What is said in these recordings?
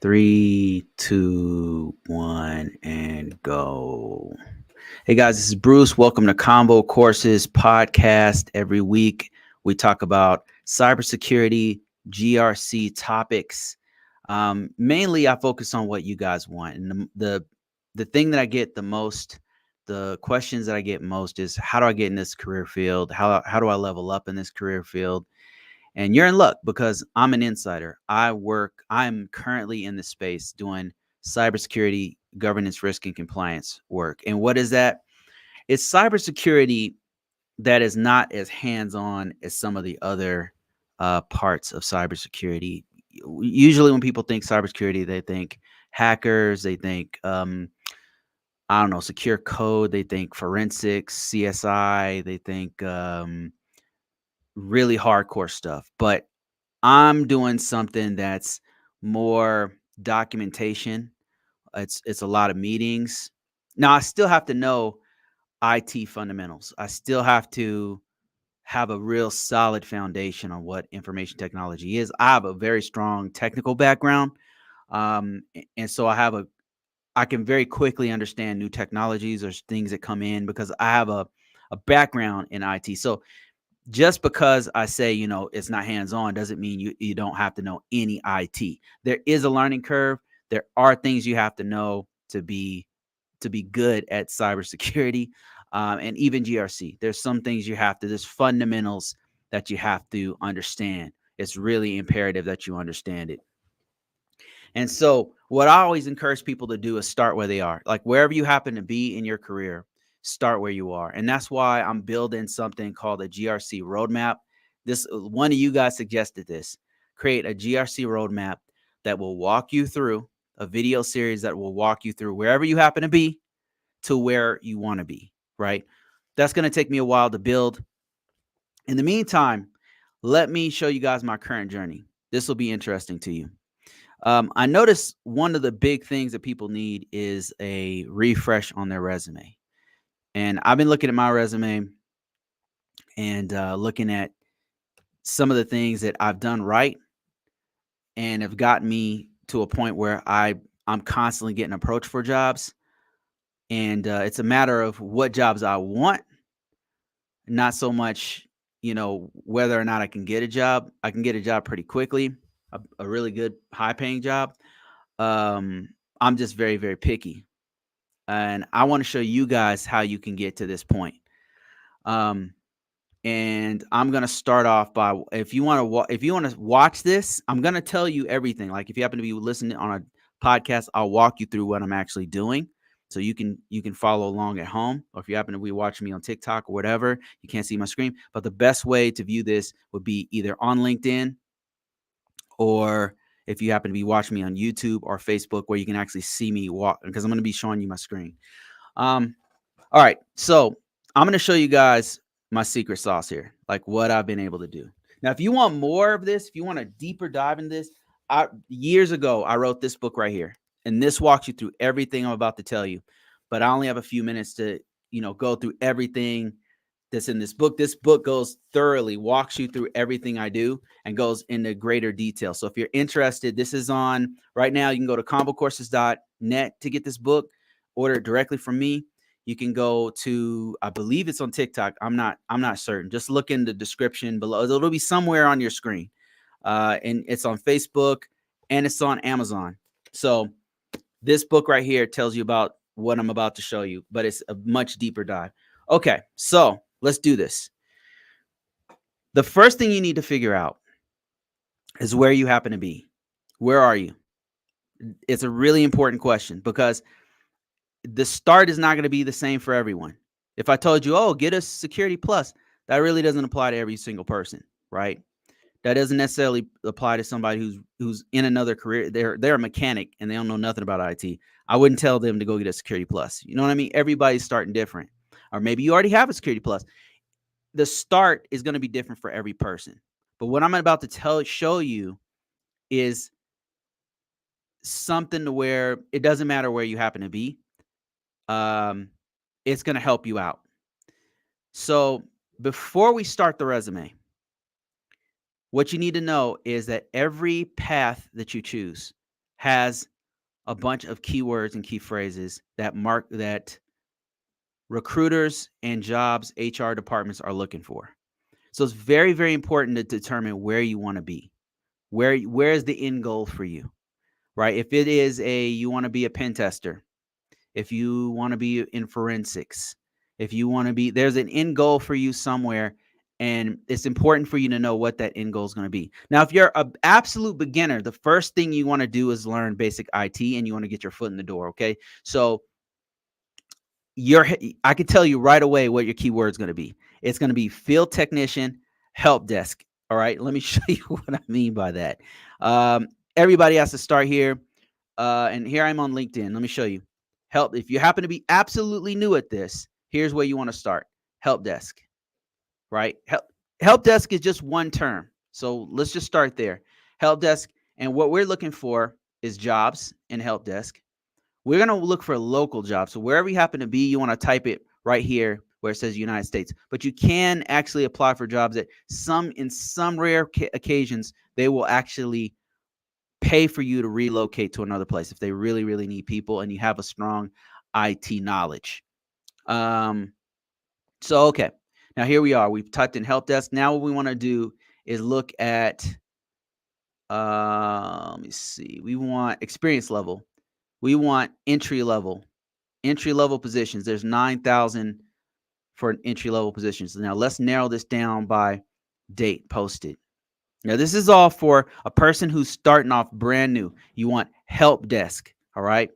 Three, two, one, and go. Hey guys, this is Bruce. Welcome to ConvoCourses podcast. Every week we talk about cybersecurity, GRC topics. Mainly, I focus on what you guys want, and the thing that I get the most, the questions that I get most is how do I get in this career field? How do I level up in this career field? And you're in luck because I'm an insider. I'm currently in the space doing cybersecurity, governance, risk, and compliance work. And what is that? It's cybersecurity that is not as hands-on as some of the other parts of cybersecurity. Usually, when people think cybersecurity, they think hackers, they think I don't know, secure code, they think forensics, CSI, they think really hardcore stuff. But I'm doing something that's more documentation. It's a lot of meetings. Now I still have to know IT fundamentals. I still have to have a real solid foundation on what information technology is. I have a very strong technical background, and so I can very quickly understand new technologies or things that come in because I have a background in IT. So just because I say, it's not hands-on doesn't mean you don't have to know any IT. There is a learning curve. There are things you have to know to be good at cybersecurity, and even GRC. There's some things there's fundamentals that you have to understand. It's really imperative that you understand it. And so what I always encourage people to do is start where they are. Like wherever you happen to be in your career, start where you are. And that's why I'm building something called a GRC roadmap. This one of you guys suggested this. Create a GRC roadmap that will walk you through a video series that will walk you through wherever you happen to be to where you want to be, right? That's going to take me a while to build. In the meantime, let me show you guys my current journey. This will be interesting to you. I noticed one of the big things that people need is a refresh on their resume. And I've been looking at my resume and looking at some of the things that I've done right and have gotten me to a point where I'm constantly getting approached for jobs. And it's a matter of what jobs I want, not so much, whether or not I can get a job. I can get a job pretty quickly, a really good, high paying job. I'm just very, very picky. And I want to show you guys how you can get to this point. And I'm gonna start off by if you want to watch this, I'm gonna tell you everything. Like if you happen to be listening on a podcast, I'll walk you through what I'm actually doing, so you can follow along at home. Or if you happen to be watching me on TikTok or whatever, you can't see my screen. But the best way to view this would be either on LinkedIn or if you happen to be watching me on YouTube or Facebook, where you can actually see me walk, because I'm going to be showing you my screen. All right, so I'm going to show you guys my secret sauce here, like what I've been able to do. Now, if you want more of this, if you want a deeper dive in this, years ago, I wrote this book right here, and this walks you through everything I'm about to tell you. But I only have a few minutes to, go through everything that's in this book. This book walks you through everything I do and goes into greater detail. So if you're interested, this is on right now. You can go to ConvoCourses.net to get this book, order it directly from me. You can go to, I believe it's on TikTok. I'm not certain. Just look in the description below. It'll be somewhere on your screen. And it's on Facebook and it's on Amazon. So this book right here tells you about what I'm about to show you, but it's a much deeper dive. Okay, so let's do this. The first thing you need to figure out is where you happen to be. Where are you? It's a really important question because the start is not going to be the same for everyone. If I told you, oh, get a Security Plus, that really doesn't apply to every single person, right? That doesn't necessarily apply to somebody who's in another career. They're a mechanic and they don't know nothing about IT. I wouldn't tell them to go get a Security Plus. You know what I mean? Everybody's starting different. Or maybe you already have a Security Plus. The start is going to be different for every person. But what I'm about to show you is something to where it doesn't matter where you happen to be. It's going to help you out. So before we start the resume, what you need to know is that every path that you choose has a bunch of keywords and key phrases that recruiters and jobs HR departments are looking for. So it's very, very important to determine where you want to be. Where is the end goal for you, right? If it is you want to be a pen tester, if you want to be in forensics, if you want to be, there's an end goal for you somewhere, and it's important for you to know what that end goal is going to be. Now, if you're an absolute beginner, the first thing you want to do is learn basic IT, and you want to get your foot in the door. Okay, so I can tell you right away what your keyword is going to be. It's going to be field technician, help desk. All right, let me show you what I mean by that. Everybody has to start here, and here I'm on LinkedIn. Let me show you. Help. If you happen to be absolutely new at this, here's where you want to start. Help desk. Right. Help desk is just one term. So let's just start there. Help desk, and what we're looking for is jobs in help desk. We're going to look for local jobs. So wherever you happen to be, you want to type it right here where it says United States. But you can actually apply for jobs that in some rare occasions, they will actually pay for you to relocate to another place if they really, really need people and you have a strong IT knowledge. Okay. Now here we are. We've typed in help desk. Now what we want to do is look at, let me see. We want experience level. We want entry level positions. There's 9,000 for entry level positions. Now let's narrow this down by date posted. Now this is all for a person who's starting off brand new. You want help desk. All right.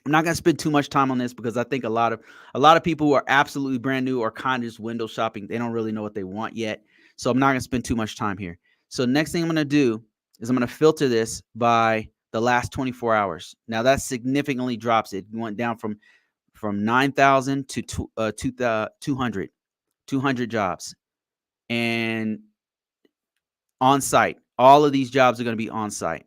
I'm not going to spend too much time on this because I think a lot of people who are absolutely brand new are kind of just window shopping. They don't really know what they want yet. So I'm not going to spend too much time here. So next thing I'm going to do is I'm going to filter this by the last 24 hours. Now that significantly drops it. It went down from 9,000 to 200 jobs, and on site. All of these jobs are going to be on site.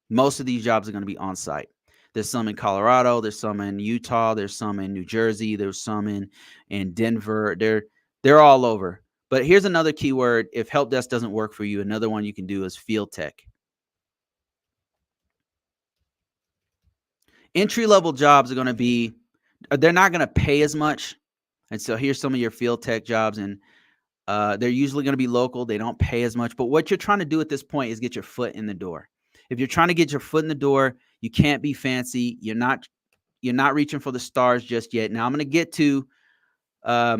Most of these jobs are going to be on site. There's some in Colorado. There's some in Utah. There's some in New Jersey. There's some in Denver. They're all over. But here's another keyword. If help desk doesn't work for you, another one you can do is field tech. Entry level jobs are going to be, they're not going to pay as much. And so here's some of your field tech jobs, and they're usually going to be local. They don't pay as much. But what you're trying to do at this point is get your foot in the door. If you're trying to get your foot in the door, you can't be fancy. You're not reaching for the stars just yet. Now I'm going to get to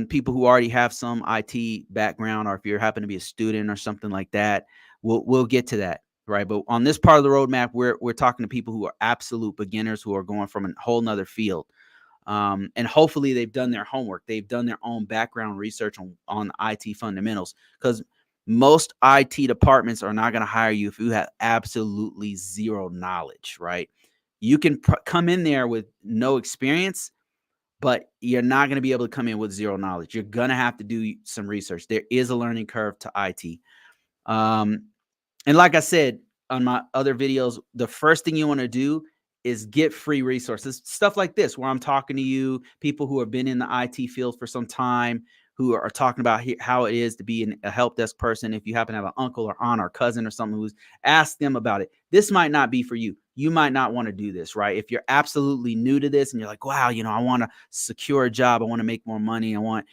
people who already have some IT background, or if you happen to be a student or something like that. We'll get to that, right? But on this part of the roadmap, we're talking to people who are absolute beginners who are going from a whole nother field. And hopefully they've done their homework. They've done their own background research on IT fundamentals, because most IT departments are not going to hire you if you have absolutely zero knowledge, right? You can come in there with no experience, but you're not going to be able to come in with zero knowledge. You're going to have to do some research. There is a learning curve to IT. And like I said on my other videos, the first thing you want to do is get free resources, stuff like this, where I'm talking to you, people who have been in the IT field for some time, who are talking about how it is to be a help desk person. If you happen to have an uncle or aunt or cousin or something who's asked them about it, this might not be for you. You might not want to do this, right? If you're absolutely new to this and you're like, wow, I want to secure a job. I want to make more money. I want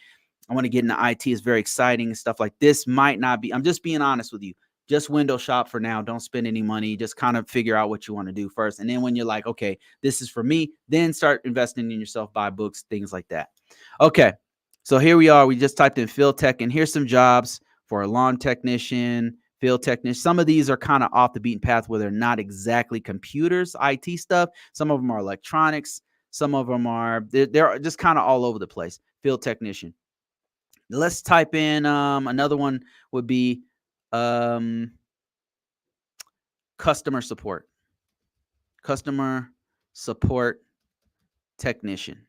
to get into IT. It's very exciting and stuff like this. Might not be. I'm just being honest with you. Just window shop for now. Don't spend any money. Just kind of figure out what you want to do first. And then when you're like, okay, this is for me, then start investing in yourself, buy books, things like that. Okay. So here we are. We just typed in field tech, and here's some jobs for a lawn technician, field technician. Some of these are kind of off the beaten path where they're not exactly computers, IT stuff. Some of them are electronics. Some of them they're just kind of all over the place. Field technician. Let's type in another one would be customer support technician.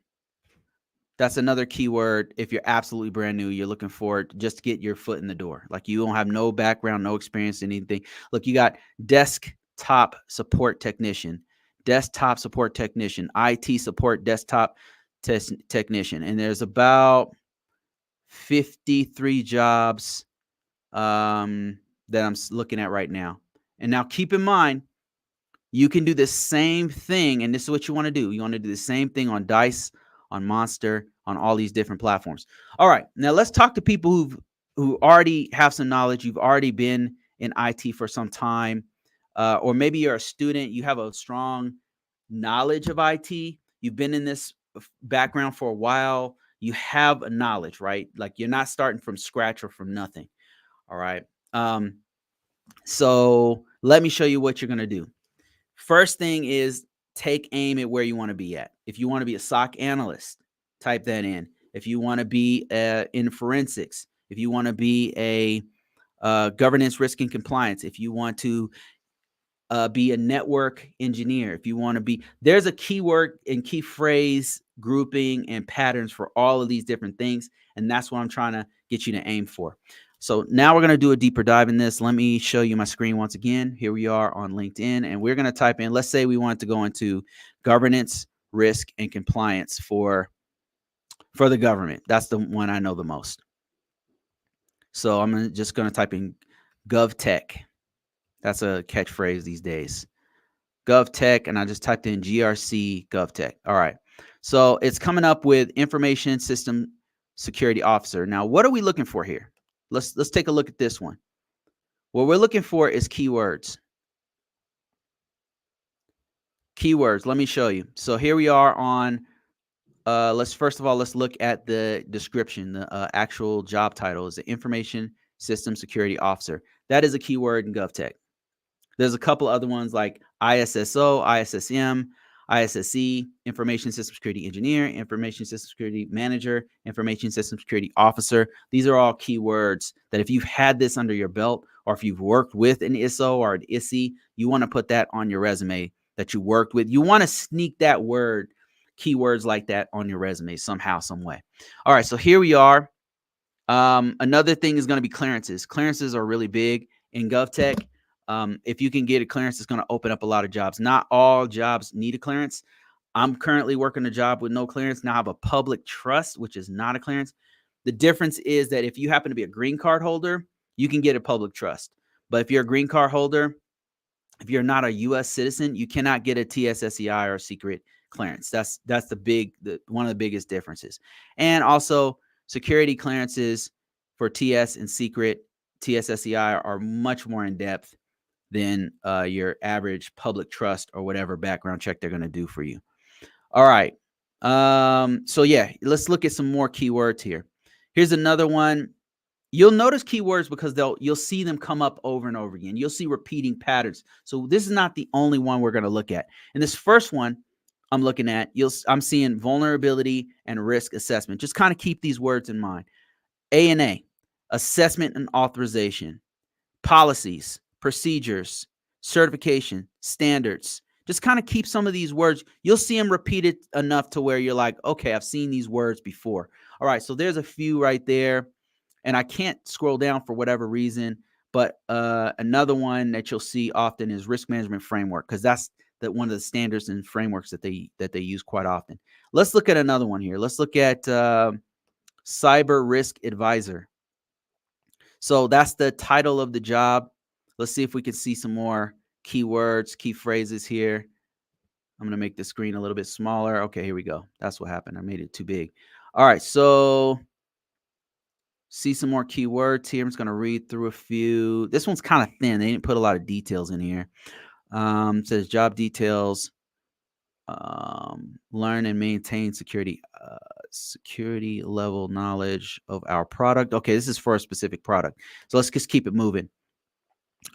That's another keyword. If you're absolutely brand new, you're looking for it just to get your foot in the door. Like you don't have no background, no experience in anything. Look, you got desktop support technician, IT support desktop technician. And there's about 53 jobs that I'm looking at right now. And now keep in mind, You can do the same thing, and this is what you want to do. You want to do the same thing on Dice, on Monster, on all these different platforms. All right, now let's talk to people who already have some knowledge. You've already been in IT for some time, or maybe you're a student. You have a strong knowledge of IT. You've been in this background for a while. You have a knowledge, right? Like you're not starting from scratch or from nothing. All right. So let me show you what you're gonna do. First thing is take aim at where you want to be at. If you want to be a SOC analyst, type that in. If you want to be in forensics, if you want to be a governance, risk, and compliance, if you want to be a network engineer, if you want to be, there's a keyword and key phrase grouping and patterns for all of these different things. And that's what I'm trying to get you to aim for. So now we're going to do a deeper dive in this. Let me show you my screen once again. Here we are on LinkedIn, and we're going to type in, let's say we want to go into governance, risk, and compliance for the government. That's the one I know the most. So I'm just going to type in GovTech. That's a catchphrase these days. GovTech, and I just typed in GRC GovTech. All right. So it's coming up with Information System Security Officer. Now, what are we looking for here? Let's take a look at this one. What we're looking for is keywords. Keywords. Let me show you. So here we are on. Let's first of all let's look at the description. The actual job title is the Information System Security Officer. That is a keyword in GovTech. There's a couple other ones like ISSO, ISSM, ISSE, Information System Security Engineer, Information System Security Manager, Information System Security Officer. These are all keywords that if you've had this under your belt, or if you've worked with an ISO or an ISI, you want to put that on your resume that you worked with. You want to sneak that word, keywords like that on your resume somehow, some way. All right, so here we are. Another thing is going to be clearances. Clearances are really big in GovTech. If you can get a clearance, it's going to open up a lot of jobs. Not all jobs need a clearance. I'm currently working a job with no clearance. Now I have a public trust, which is not a clearance. The difference is that if you happen to be a green card holder, you can get a public trust. But if you're a green card holder, if you're not a U.S. citizen, you cannot get a TSSCI or secret clearance. That's one of the biggest differences. And also, security clearances for TS and secret TSSCI are much more in depth than your average public trust or whatever background check they're going to do for you. All right. So yeah, let's look at some more keywords here. Here's another one. You'll notice keywords because you'll see them come up over and over again. You'll see repeating patterns. So this is not the only one we're going to look at. And this first one I'm looking at, I'm seeing vulnerability and risk assessment. Just kind of keep these words in mind. A&A, assessment and authorization, policies, procedures, certification, standards. Just kind of keep some of these words. You'll see them repeated enough to where you're like, okay, I've seen these words before. All right, so there's a few right there. And I can't scroll down for whatever reason. But another one that you'll see often is risk management framework, because that's one of the standards and frameworks that they use quite often. Let's look at another one here. Let's look at cyber risk advisor. So that's the title of the job. Let's see if we can see some more keywords, key phrases here. I'm going to make the screen a little bit smaller. Okay, here we go. That's what happened. I made it too big. All right, so see some more keywords here. I'm just going to read through a few. This one's kind of thin. They didn't put a lot of details in here. It says job details, learn and maintain security level knowledge of our product. Okay, this is for a specific product. So let's just keep it moving.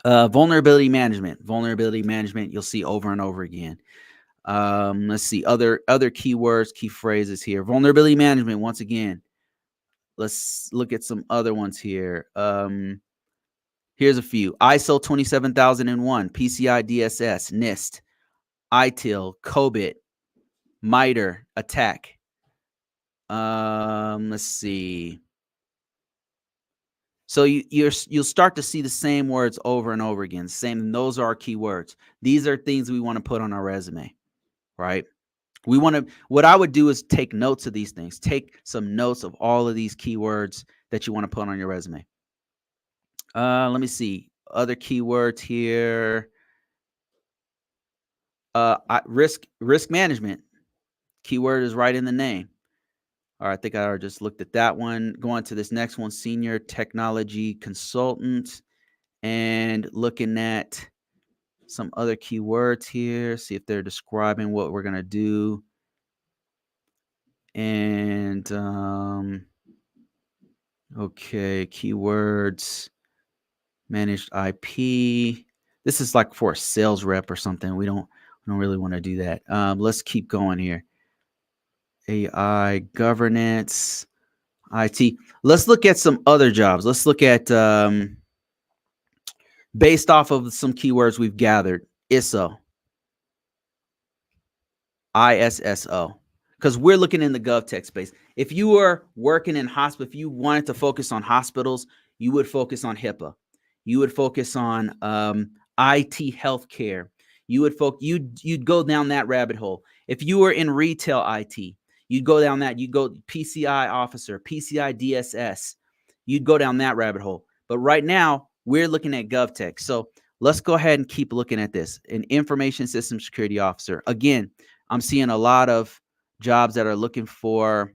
Vulnerability management. Vulnerability management you'll see over and over again. Let's see other keywords, key phrases here. Vulnerability management once again. Let's look at some other ones here. Here's a few. ISO 27001, PCI DSS, NIST, ITIL, COBIT, MITRE, ATT&CK. Let's see. So you'll start to see the same words over and over again. Same, those are our keywords. These are things we want to put on our resume, right? What I would do is take notes of these things. Take some notes of all of these keywords that you want to put on your resume. Let me see other keywords here. Risk management. Keyword is right in the name. All right, I think I already just looked at that one. Going to this next one, senior technology consultant, and looking at some other keywords here. See if they're describing what we're gonna do. And okay, keywords, managed IP. This is like for a sales rep or something. We don't really want to do that. Let's keep going here. AI governance, IT. Let's look at some other jobs. Let's look at based off of some keywords we've gathered. ISO, ISSO, because we're looking in the GovTech space. If you were working in hospital, if you wanted to focus on hospitals, you would focus on HIPAA. You would focus on IT healthcare. You'd go down that rabbit hole. If you were in retail IT, you'd go down that. You'd go PCI officer, PCI DSS. You'd go down that rabbit hole. But right now, we're looking at GovTech. So let's go ahead and keep looking at this. An information system security officer. Again, I'm seeing a lot of jobs that are looking for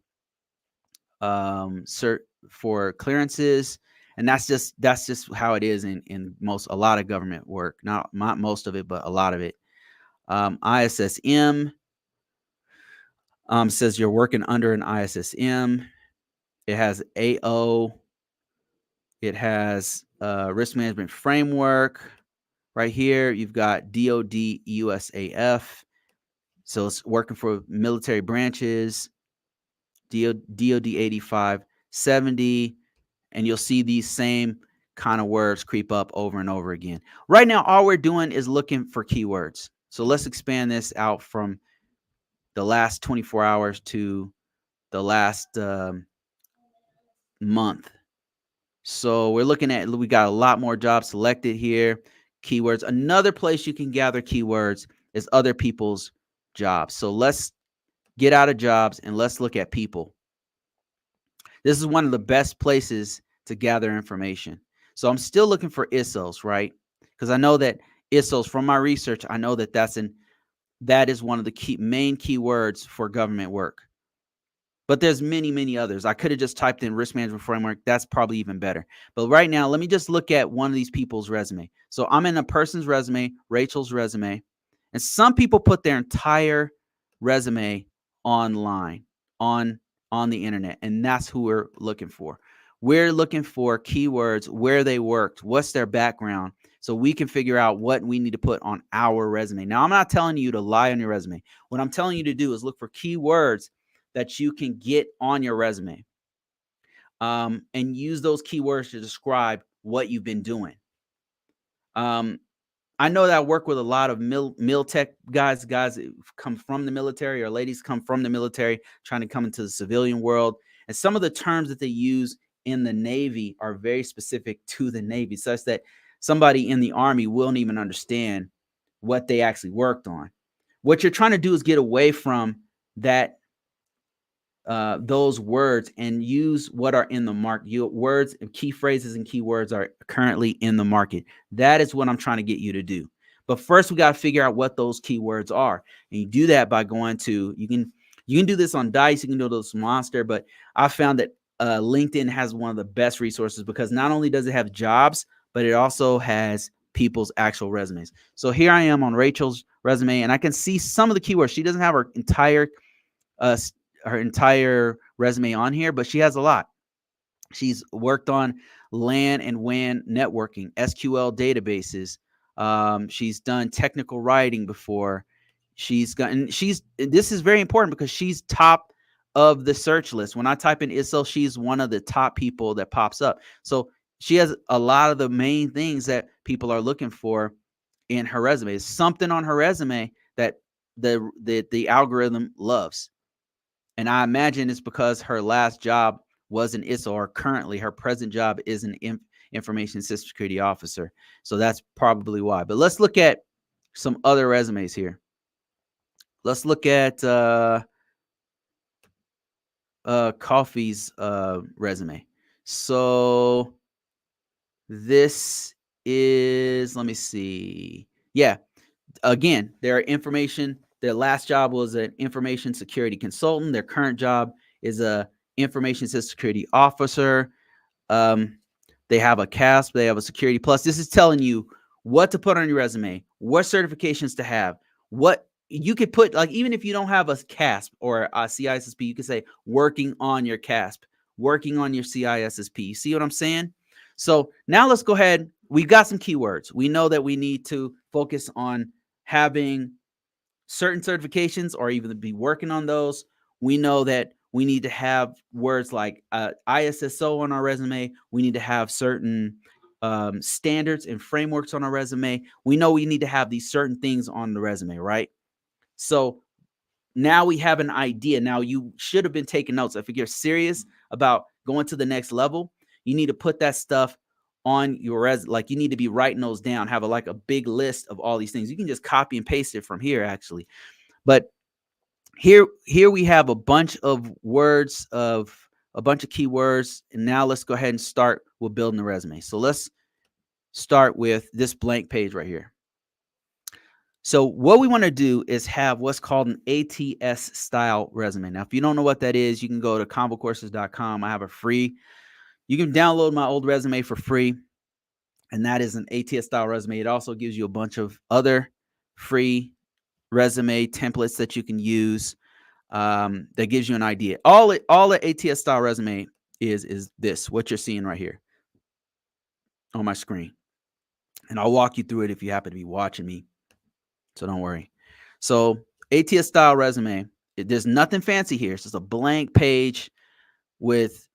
for clearances, and that's just how it is in a lot of government work. Not most of it, but a lot of it. ISSM says you're working under an ISSM. It has AO. It has risk management framework. Right here, you've got DoD USAF. So it's working for military branches, DoD 8570, and you'll see these same kind of words creep up over and over again. Right now, all we're doing is looking for keywords. So let's expand this out from the last 24 hours to the last month. So we're looking at, we got a lot more jobs selected here. Keywords. Another place you can gather keywords is other people's jobs. So let's get out of jobs and let's look at people. This is one of the best places to gather information. So I'm still looking for ISOs, right? Because I know that ISOs, from my research, I know that that is one of the main keywords for government work. But there's many others. I could have just typed in risk management framework. That's probably even better. But right now, let me just look at one of these people's resume. So I'm in a person's resume, Rachel's resume, and some people put their entire resume online on the internet, and that's who we're looking for. We're looking for keywords, where they worked, what's their background, so we can figure out what we need to put on our resume. Now, I'm not telling you to lie on your resume. What I'm telling you to do is look for keywords that you can get on your resume, and use those keywords to describe what you've been doing. I know that I work with a lot of mil tech guys that come from the military, or ladies come from the military trying to come into the civilian world. And some of the terms that they use in the Navy are very specific to the Navy, such that somebody in the Army won't even understand what they actually worked on. What you're trying to do is get away from that, those words, and use what are in the market. Words and key phrases and keywords are currently in the market. That is what I'm trying to get you to do. But first, we got to figure out what those keywords are, and you do that by going to, you can do this on Dice, you can do this Monster, but I found that LinkedIn has one of the best resources, because not only does it have jobs, but it also has people's actual resumes. So here I am on Rachel's resume, and I can see some of the keywords. She doesn't have her entire resume on here, but she has a lot. She's worked on LAN and WAN networking, SQL databases. She's done technical writing before. This is very important, because she's top of the search list. When I type in ISO, she's one of the top people that pops up. So she has a lot of the main things that people are looking for in her resume. It's something on her resume that the algorithm loves. And I imagine it's because her last job was an ISO, or currently her present job is an information system security officer. So that's probably why. But let's look at some other resumes here. Let's look at Coffee's resume. So this is, let me see. Yeah. Again, their last job was an information security consultant. Their current job is a information security officer. Um, they have a CASP, they have a security plus. This is telling you what to put on your resume, what certifications to have, what you could put, like, even if you don't have a CASP or a CISSP, you could say working on your CASP, working on your CISSP. You see what I'm saying? So now let's go ahead. We've got some keywords. We know that we need to focus on having certain certifications or even be working on those. We know that we need to have words like ISSO on our resume. We need to have certain standards and frameworks on our resume. We know we need to have these certain things on the resume, right? So now we have an idea. Now you should have been taking notes. If you're serious about going to the next level, you need to put that stuff on your resume. Like, you need to be writing those down, have a big list of all these things. You can just copy and paste it from here, actually. But here we have a bunch of words, of a bunch of keywords. And now let's go ahead and start with building the resume. So let's start with this blank page right here. So what we want to do is have what's called an ATS style resume. Now, if you don't know what that is, you can go to ConvoCourses.com. I have you can download my old resume for free. And that is an ATS style resume. It also gives you a bunch of other free resume templates that you can use. That gives you an idea. All the ATS style resume is this, what you're seeing right here on my screen. And I'll walk you through it if you happen to be watching me. So don't worry. So ATS style resume, there's nothing fancy here. It's just a blank page with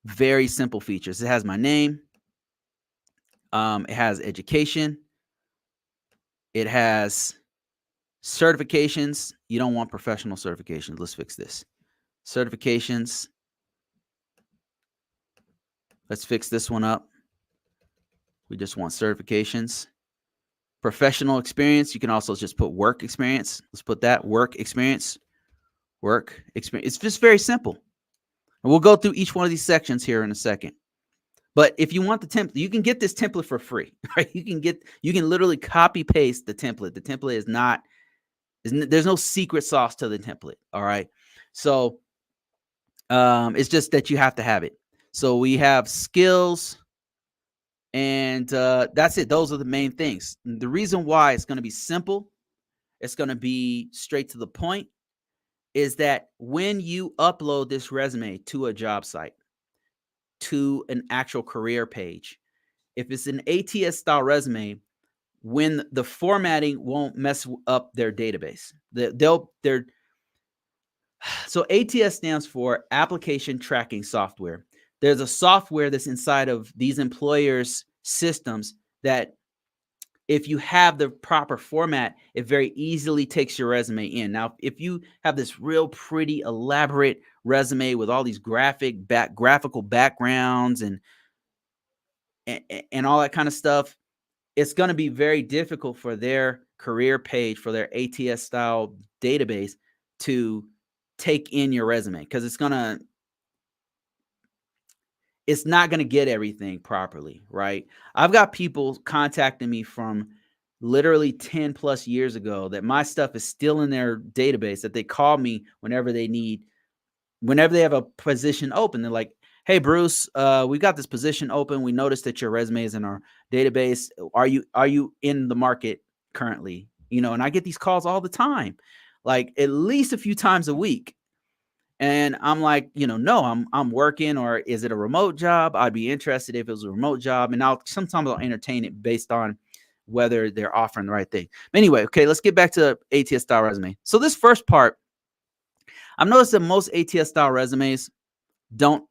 very simple features. It has my name. It has education. It has certifications. You don't want professional certifications. Let's fix this. Certifications. Let's fix this one up. We just want certifications. Professional experience. You can also just put work experience. Let's put that work experience. Work experience. It's just very simple. And we'll go through each one of these sections here in a second. But if you want the template, you can get this template for free, right? You can literally copy paste the template. The template is not, there's no secret sauce to the template. All right. So it's just that you have to have it. So we have skills, and that's it. Those are the main things. The reason why it's going to be simple, it's going to be straight to the point, is that when you upload this resume to a job site, to an actual career page, if it's an ATS style resume, when the formatting won't mess up their database, so ATS stands for application tracking software. There's a software that's inside of these employers' systems that, if you have the proper format, it very easily takes your resume in. Now, if you have this real pretty, elaborate resume with all these graphical backgrounds and all that kind of stuff, it's going to be very difficult for their career page, for their ATS style database, to take in your resume, because it's not going to get everything properly, right? I've got people contacting me from literally 10 plus years ago that my stuff is still in their database, that they call me whenever they have a position open. They're like, "Hey, Bruce, we got this position open. We noticed that your resume is in our database. Are you in the market currently?" And I get these calls all the time, like at least a few times a week. And I'm like, no, I'm working. Or is it a remote job? I'd be interested if it was a remote job. And sometimes I'll entertain it based on whether they're offering the right thing. Anyway, okay, let's get back to ATS style resume. So this first part, I've noticed that most ATS style resumes don't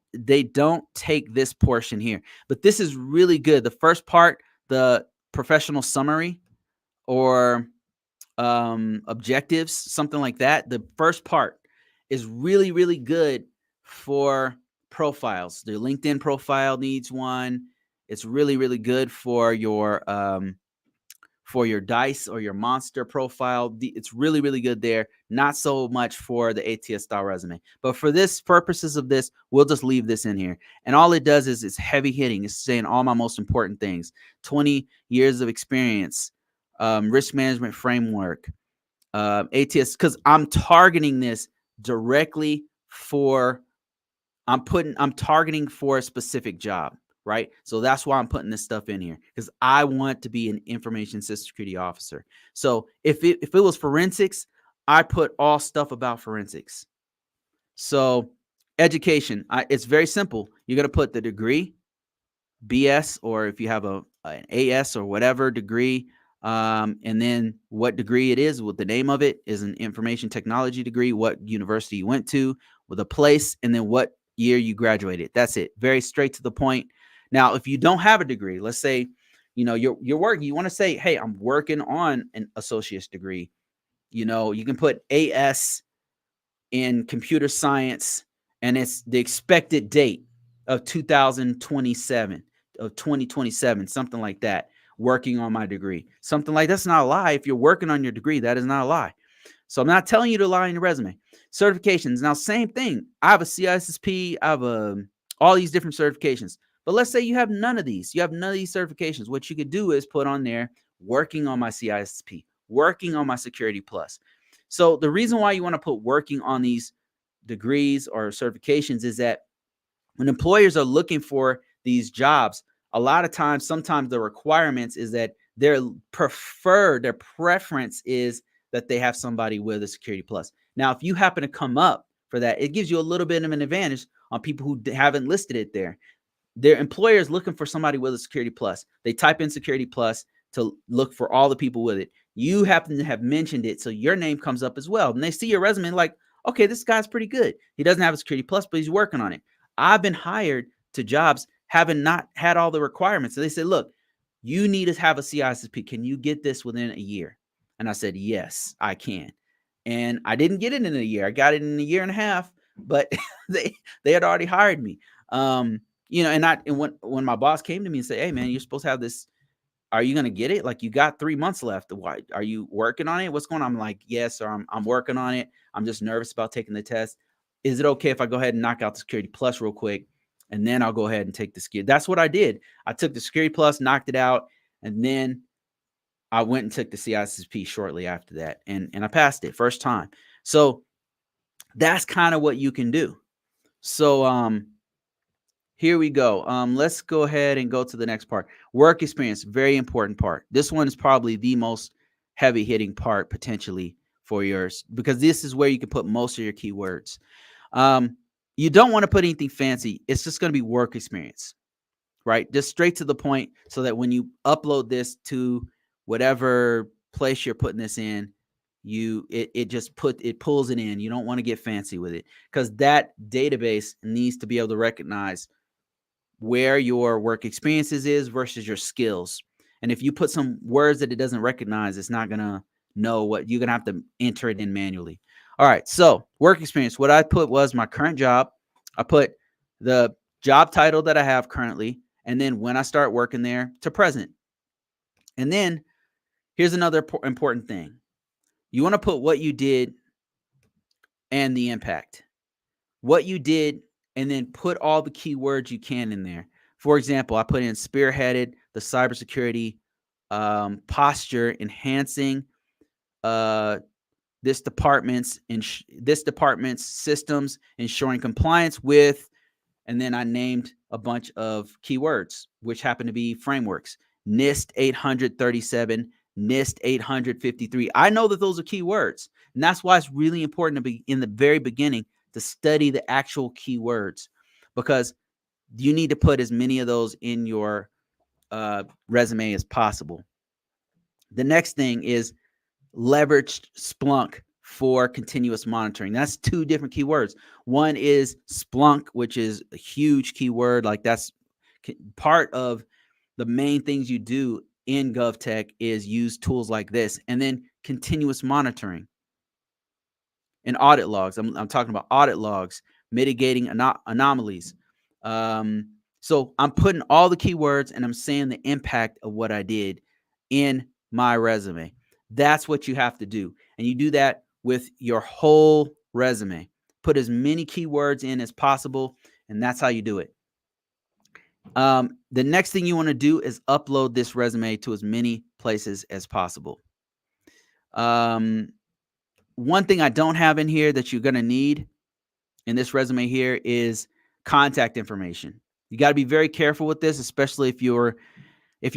take this portion here, but this is really good. The first part, the professional summary or objectives, something like that. The first part is really, really good for profiles. The LinkedIn profile needs one. It's really, really good for your DICE or your Monster profile. It's really, really good there. Not so much for the ATS style resume. But for this purposes of this, we'll just leave this in here. And all it does is it's heavy hitting. It's saying all my most important things. 20 years of experience. risk management framework, ATS, because I'm targeting this directly for I'm targeting for a specific job, right? So that's why I'm putting this stuff in here, because I want to be an information system security officer. So if it was forensics, I put all stuff about forensics. So education, it's very simple. You're gonna put the degree, BS, or if you have an AS or whatever degree, and then what degree it is, what the name of it is, an information technology degree, what university you went to, with a place, and then what year you graduated. That's it. Very straight to the point. Now, if you don't have a degree, let's say, you're working, you want to say, hey, I'm working on an associate's degree. You can put AS in computer science, and it's the expected date of 2027, of 2027, something like that, working on my degree. Something like that's not a lie. If you're working on your degree, that is not a lie. So I'm not telling you to lie in your resume. Certifications. Now, same thing. I have a CISSP. I have all these different certifications. But let's say you have none of these. You have none of these certifications. What you could do is put on there, working on my CISSP, working on my Security Plus. So the reason why you want to put working on these degrees or certifications is that when employers are looking for these jobs, a lot of times, sometimes the requirements is that their preference is that they have somebody with a Security Plus. Now, if you happen to come up for that, it gives you a little bit of an advantage on people who haven't listed it there. Their employer is looking for somebody with a Security Plus. They type in Security Plus to look for all the people with it. You happen to have mentioned it, so your name comes up as well. And they see your resume like, okay, this guy's pretty good. He doesn't have a Security Plus, but he's working on it. I've been hired to jobs having not had all the requirements. So they said, look, you need to have a CISSP. Can you get this within a year? And I said, yes, I can. And I didn't get it in a year. I got it in a year and a half, but they had already hired me. And when my boss came to me and said, hey man, you're supposed to have this, are you going to get it? Like, you got 3 months left. Why are you working on it? What's going on? I'm like, yes, sir, I'm working on it. I'm just nervous about taking the test. Is it okay if I go ahead and knock out the Security Plus real quick, and then I'll go ahead and take the skill? That's what I did. I took the Security Plus, knocked it out, and then I went and took the CISSP shortly after that, and I passed it first time. So that's kind of what you can do. So here we go. Let's go ahead and go to the next part. Work experience, very important part. This one is probably the most heavy hitting part potentially for yours, because this is where you can put most of your keywords. You don't want to put anything fancy. It's just going to be work experience, right? Just straight to the point, so that when you upload this to whatever place you're putting this in, it pulls it in. You don't want to get fancy with it, because that database needs to be able to recognize where your work experiences is versus your skills. And if you put some words that it doesn't recognize, it's not going to know what you're going to have to enter it in manually. All right. So work experience, what I put was my current job. I put the job title that I have currently, and then when I start working there to present. And then here's another important thing. You want to put what you did and the impact. What you did, and then put all the keywords you can in there. For example, I put in spearheaded the cybersecurity posture, enhancing this department's systems, ensuring compliance with, and then I named a bunch of keywords, which happen to be frameworks: NIST 837, NIST 853. I know that those are keywords, and that's why it's really important to be in the very beginning to study the actual keywords, because you need to put as many of those in your resume as possible. The next thing is leveraged Splunk for continuous monitoring. That's 2 different keywords. One is Splunk, which is a huge keyword. Like, that's part of the main things you do in GovTech is use tools like this. And then continuous monitoring and audit logs. I'm talking about audit logs, mitigating anomalies. So I'm putting all the keywords, and I'm saying the impact of what I did in my resume. That's what you have to do. And you do that with your whole resume. Put as many keywords in as possible, and that's how you do it. The next thing you want to do is upload this resume to as many places as possible. Um, One thing I don't have in here that you're going to need in this resume here is contact information. You got to be very careful with this, especially if you're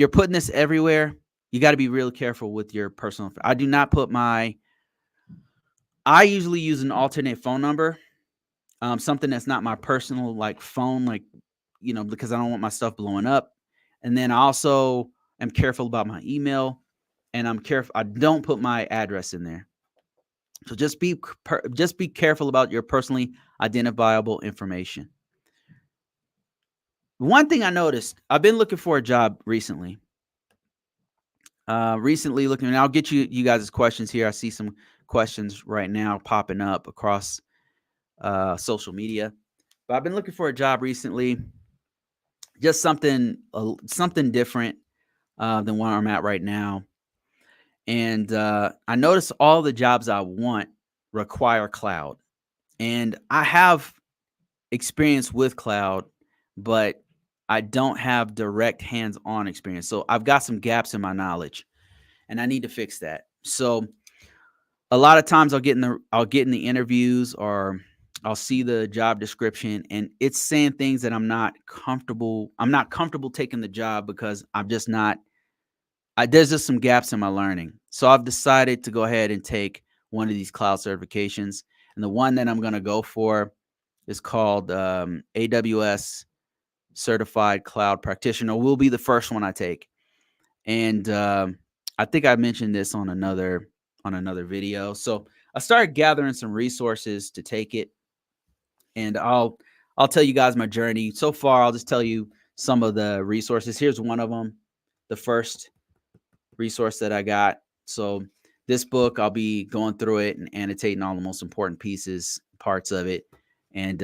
putting this everywhere. You got to be real careful with your personal. I do not put I usually use an alternate phone number, something that's not my personal like phone, like because I don't want my stuff blowing up. And then I also am careful about my email, and I'm careful. I don't put my address in there. So just be careful about your personally identifiable information. One thing I noticed, I've been looking for a job recently. Looking, and I'll get you guys' questions here. I see some questions right now popping up across social media. But I've been looking for a job recently, just something different than where I'm at right now. And I noticed all the jobs I want require cloud, and I have experience with cloud, but I don't have direct hands-on experience. So I've got some gaps in my knowledge, and I need to fix that. So a lot of times I'll get in the interviews, or I'll see the job description, and it's saying things that I'm not comfortable taking the job because I'm just not there's just some gaps in my learning. So I've decided to go ahead and take one of these cloud certifications. And the one that I'm going to go for is called AWS Certified Cloud Practitioner. Will be the first one I take. And I think I mentioned this on another video. So I started gathering some resources to take it, and I'll tell you guys my journey so far. I'll just tell you some of the resources. Here's one of them, the first resource that I got. So this book, I'll be going through it and annotating all the most important parts of it, and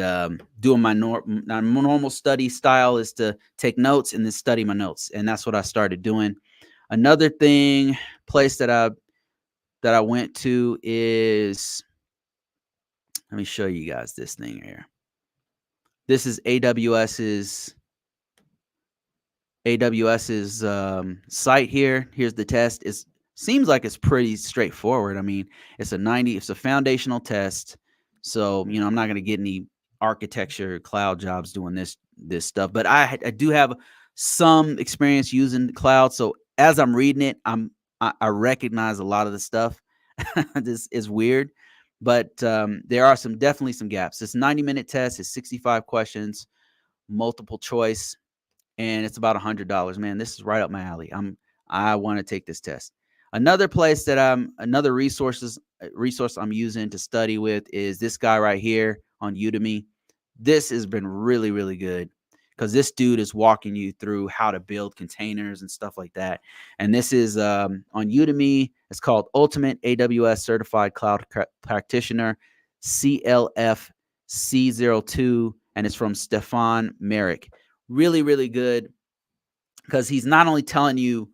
doing my normal study style is to take notes and then study my notes, and that's what I started doing. Another place that I went to is, let me show you guys this thing here. This is AWS's site here. Here's the test. It seems like it's pretty straightforward. I mean, it's a foundational test. So, I'm not going to get any architecture cloud jobs doing this stuff, but I do have some experience using the cloud. So as I'm reading it, I recognize a lot of the stuff. This is weird, but there are definitely some gaps. It's a 90-minute test. It's 65 questions, multiple choice, and it's about $100. Man, this is right up my alley. I want to take this test. Another resource I'm using to study with is this guy right here on Udemy. This has been really, really good because this dude is walking you through how to build containers and stuff like that. And this is on Udemy. It's called Ultimate AWS Certified Cloud Practitioner, CLFC02, and it's from Stefan Merrick. Really, really good, because he's not only telling you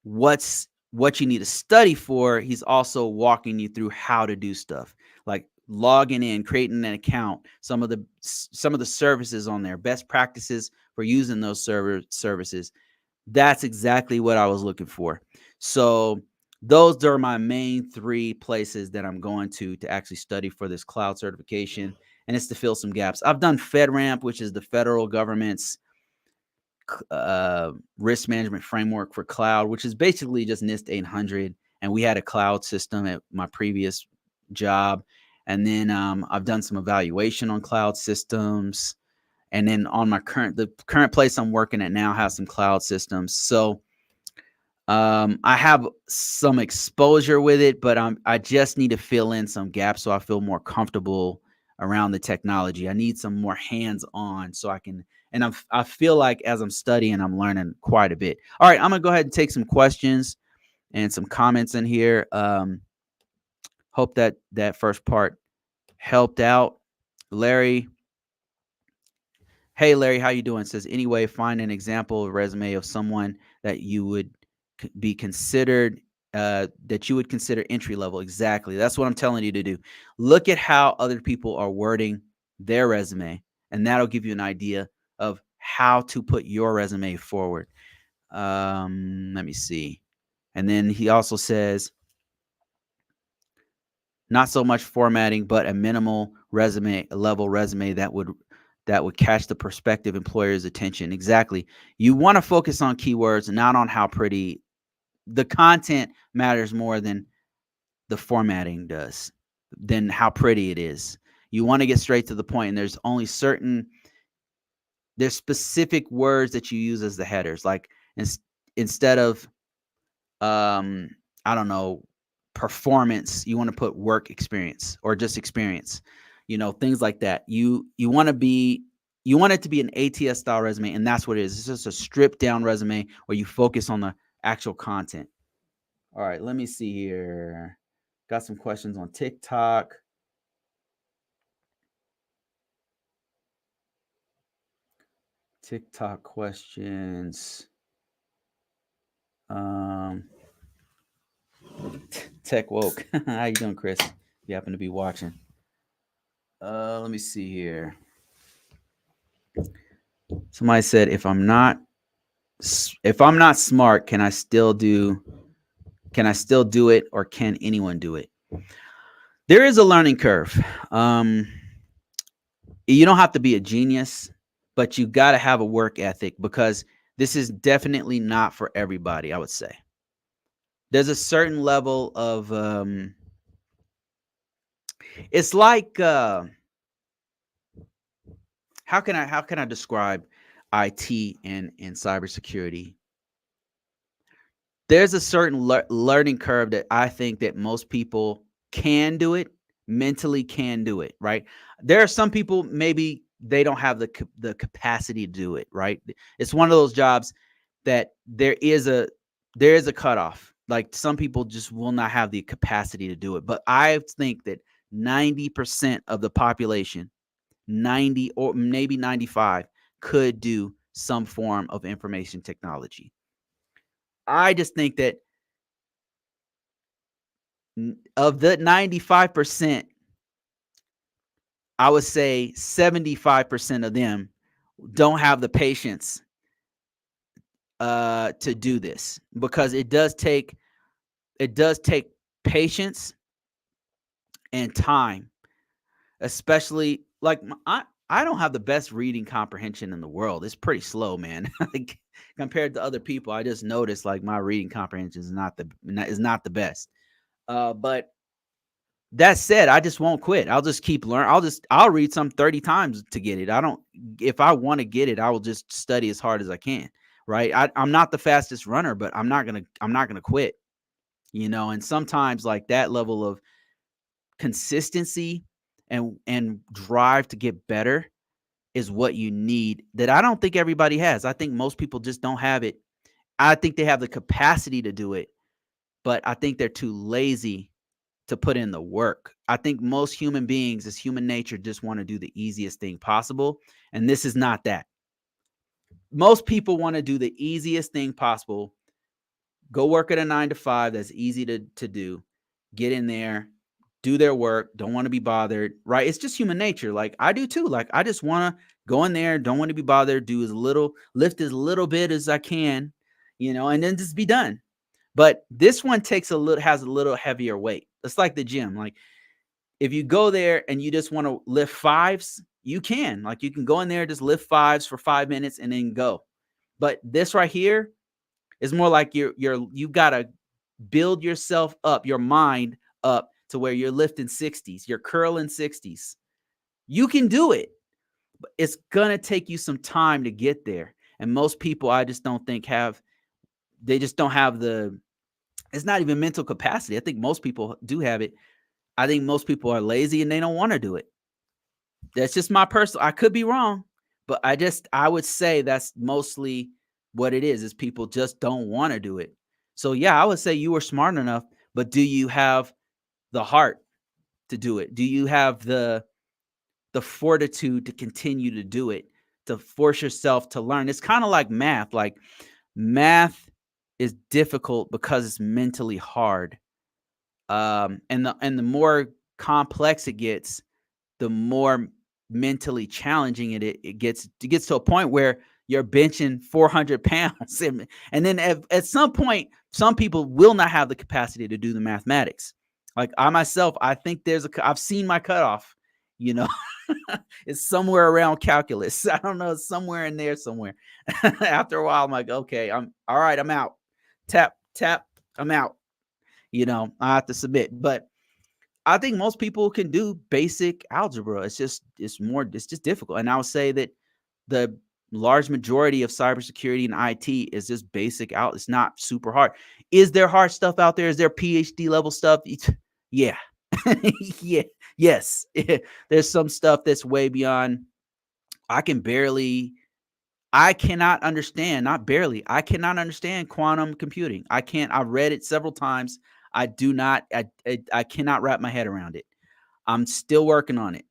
what you need to study for, he's also walking you through how to do stuff like logging in, creating an account, some of the services on there, best practices for using those services. That's exactly what I was looking for. So those are my main 3 places that I'm going to actually study for this cloud certification, and it's to fill some gaps. I've done FedRAMP, which is the federal government's risk management framework for cloud, which is basically just NIST 800. And we had a cloud system at my previous job. And then I've done some evaluation on cloud systems. And then on the current place I'm working at now has some cloud systems. So I have some exposure with it, but I just need to fill in some gaps so I feel more comfortable around the technology. I need some more hands-on so I can, and I feel like as I'm studying, I'm learning quite a bit. All right, I'm gonna go ahead and take some questions and some comments in here. Hope that first part helped out. Larry, hey Larry, how you doing? Says, anyway, find an example of resume of someone that you would be considered that you would consider entry level. Exactly. That's what I'm telling you to do. Look at how other people are wording their resume, and that'll give you an idea of how to put your resume forward. Let me see. And then he also says, not so much formatting, but a minimal resume level resume that would catch the prospective employer's attention. Exactly. You want to focus on keywords, not on how pretty. The content matters more than the formatting does, than how pretty it is. You want to get straight to the point, and there's specific words that you use as the headers. Like instead of I don't know, performance, you want to put work experience or just experience, things like that. You want it to be an ATS style resume, and that's what it is. It's just a stripped down resume where you focus on the actual content. All right, let me see here. Got some questions on TikTok. TikTok questions. Tech woke. How you doing, Chris? If you happen to be watching. Let me see here. Somebody said, if I'm not smart, can I still do it, or can anyone do it? There is a learning curve. You don't have to be a genius, but you got to have a work ethic, because this is definitely not for everybody, I would say. There's a certain level of it's like how can I describe IT and cybersecurity? There's a certain learning curve that I think that most people can do it, mentally can do it, right? There are some people, maybe they don't have the capacity to do it, right? It's one of those jobs that there is a cutoff. Like, some people just will not have the capacity to do it. But I think that 90% of the population, 90 or maybe 95, could do some form of information technology. I just think that of the 95%, I would say 75% of them don't have the patience to do this, because it does take patience and time, especially like I don't have the best reading comprehension in the world. It's pretty slow, man. Like, compared to other people, I just noticed like my reading comprehension is not the best. But that said, I just won't quit. I'll just keep learning. I'll read some 30 times to get it. I don't If I want to get it, I will just study as hard as I can. Right. I'm not the fastest runner, but I'm not gonna quit. And sometimes, like, that level of consistency and drive to get better is what you need, that I don't think everybody has. I think most people just don't have it. I think they have the capacity to do it, but I think they're too lazy to put in the work. I think most human beings, as human nature, just want to do the easiest thing possible. And this is not that. Most people want to do the easiest thing possible. Go work at a 9 to 5. That's easy to do. Get in there, do their work, don't want to be bothered, right? It's just human nature. Like, I do too. Like, I just want to go in there, don't want to be bothered, lift as little bit as I can, and then just be done. But this one has a little heavier weight. It's like the gym. Like, if you go there and you just want to lift fives, you can. Like, you can go in there, just lift fives for 5 minutes and then go. But this right here is more like you gotta build yourself up, your mind up, to where you're lifting 60s, you're curling 60s. You can do it, but it's gonna take you some time to get there. And most people, I just don't think they just don't have it's not even mental capacity. I think most people do have it. I think most people are lazy and they don't want to do it. That's just my personal, I could be wrong, but I would say that's mostly what it is people just don't want to do it. So yeah, I would say you were smart enough, but do you have the heart to do it? Do you have the fortitude to continue to do it, to force yourself to learn? It's kind of like math. Like, math is difficult because it's mentally hard. And the more complex it gets, the more mentally challenging it gets. It gets to a point where you're benching 400 pounds. And then at some point, some people will not have the capacity to do the mathematics. Like I myself, I think I've seen my cutoff, you know, it's somewhere around calculus. I don't know, somewhere in there somewhere. After a while, I'm like, okay, I'm all right, I'm out. Tap, tap, I'm out. I have to submit. But I think most people can do basic algebra. It's just difficult. And I would say that the large majority of cybersecurity and IT is just basic out. It's not super hard. Is there hard stuff out there? Is there PhD level stuff? Yeah. Yeah. Yes. There's some stuff that's way beyond. I can barely I cannot understand, not barely. I cannot understand quantum computing. I can't. I've read it several times. I do not. I cannot wrap my head around it. I'm still working on it.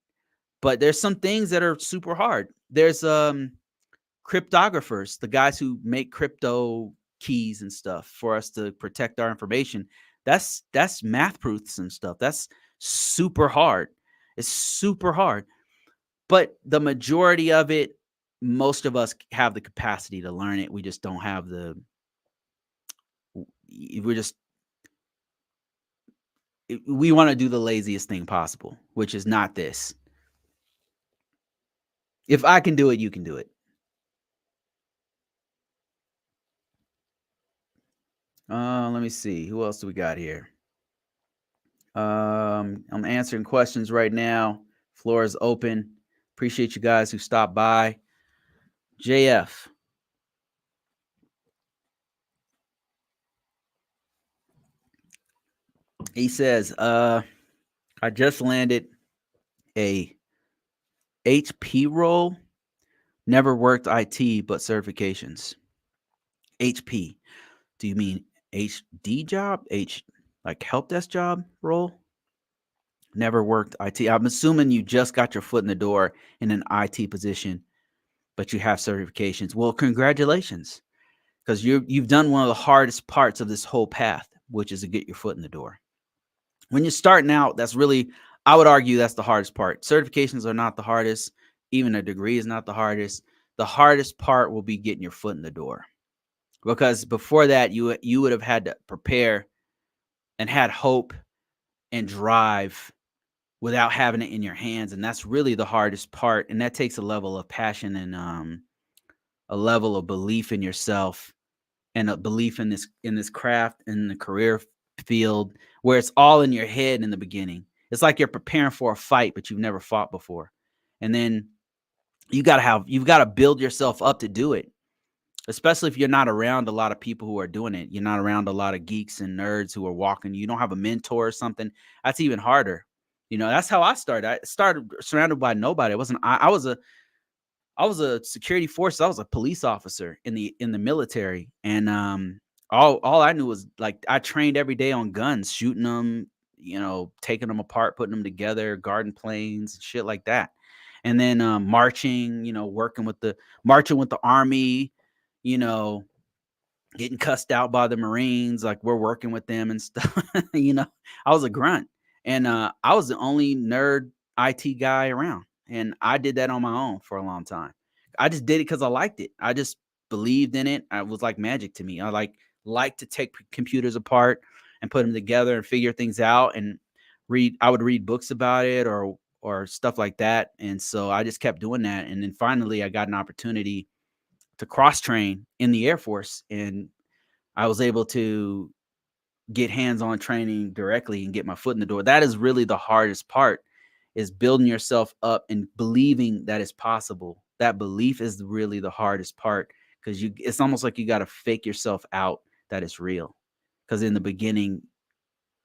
But there's some things that are super hard. There's cryptographers, the guys who make crypto keys and stuff for us to protect our information. That's math proofs and stuff. That's super hard. It's super hard. But the majority of it, most of us have the capacity to learn it. We just don't have we're just we want to do the laziest thing possible, which is not this. If I can do it, you can do it. Let me see. Who else do we got here? I'm answering questions right now. Floor is open. Appreciate you guys who stopped by. JF. He says, I just landed a HP role. Never worked IT, but certifications. HP. Do you mean HD job? Like help desk job role? Never worked IT. I'm assuming you just got your foot in the door in an IT position, but you have certifications. Well, congratulations, because you've done one of the hardest parts of this whole path, which is to get your foot in the door. When you're starting out, I would argue that's the hardest part. Certifications are not the hardest. Even a degree is not the hardest. The hardest part will be getting your foot in the door, because before that, you would have had to prepare and had hope and drive without having it in your hands, and that's really the hardest part. And that takes a level of passion and a level of belief in yourself and a belief in this craft in the career field, where it's all in your head in the beginning. It's like you're preparing for a fight, but you've never fought before, and then you've got to build yourself up to do it. Especially if you're not around a lot of people who are doing it. You're not around a lot of geeks and nerds who are walking. You don't have a mentor or something. That's even harder. That's how I started. I started surrounded by nobody. I was a security force. I was a police officer in the military, and all I knew was, like, I trained every day on guns, shooting them, taking them apart, putting them together, guarding planes, shit like that. And then marching, marching with the army, you know, getting cussed out by the Marines, like we're working with them and stuff. I was a grunt, and I was the only nerd IT guy around, and I did that on my own for a long time. I just did it because I liked it. I just believed in it. It was like magic to me. I like to take computers apart and put them together and figure things out and read. I would read books about it or stuff like that, and so I just kept doing that. And then finally, I got an opportunity to cross train in the Air Force, and I was able to get hands-on training directly and get my foot in the door. That is really the hardest part, is building yourself up and believing that it's possible. That belief is really the hardest part, because it's almost like you got to fake yourself out that it's real, because in the beginning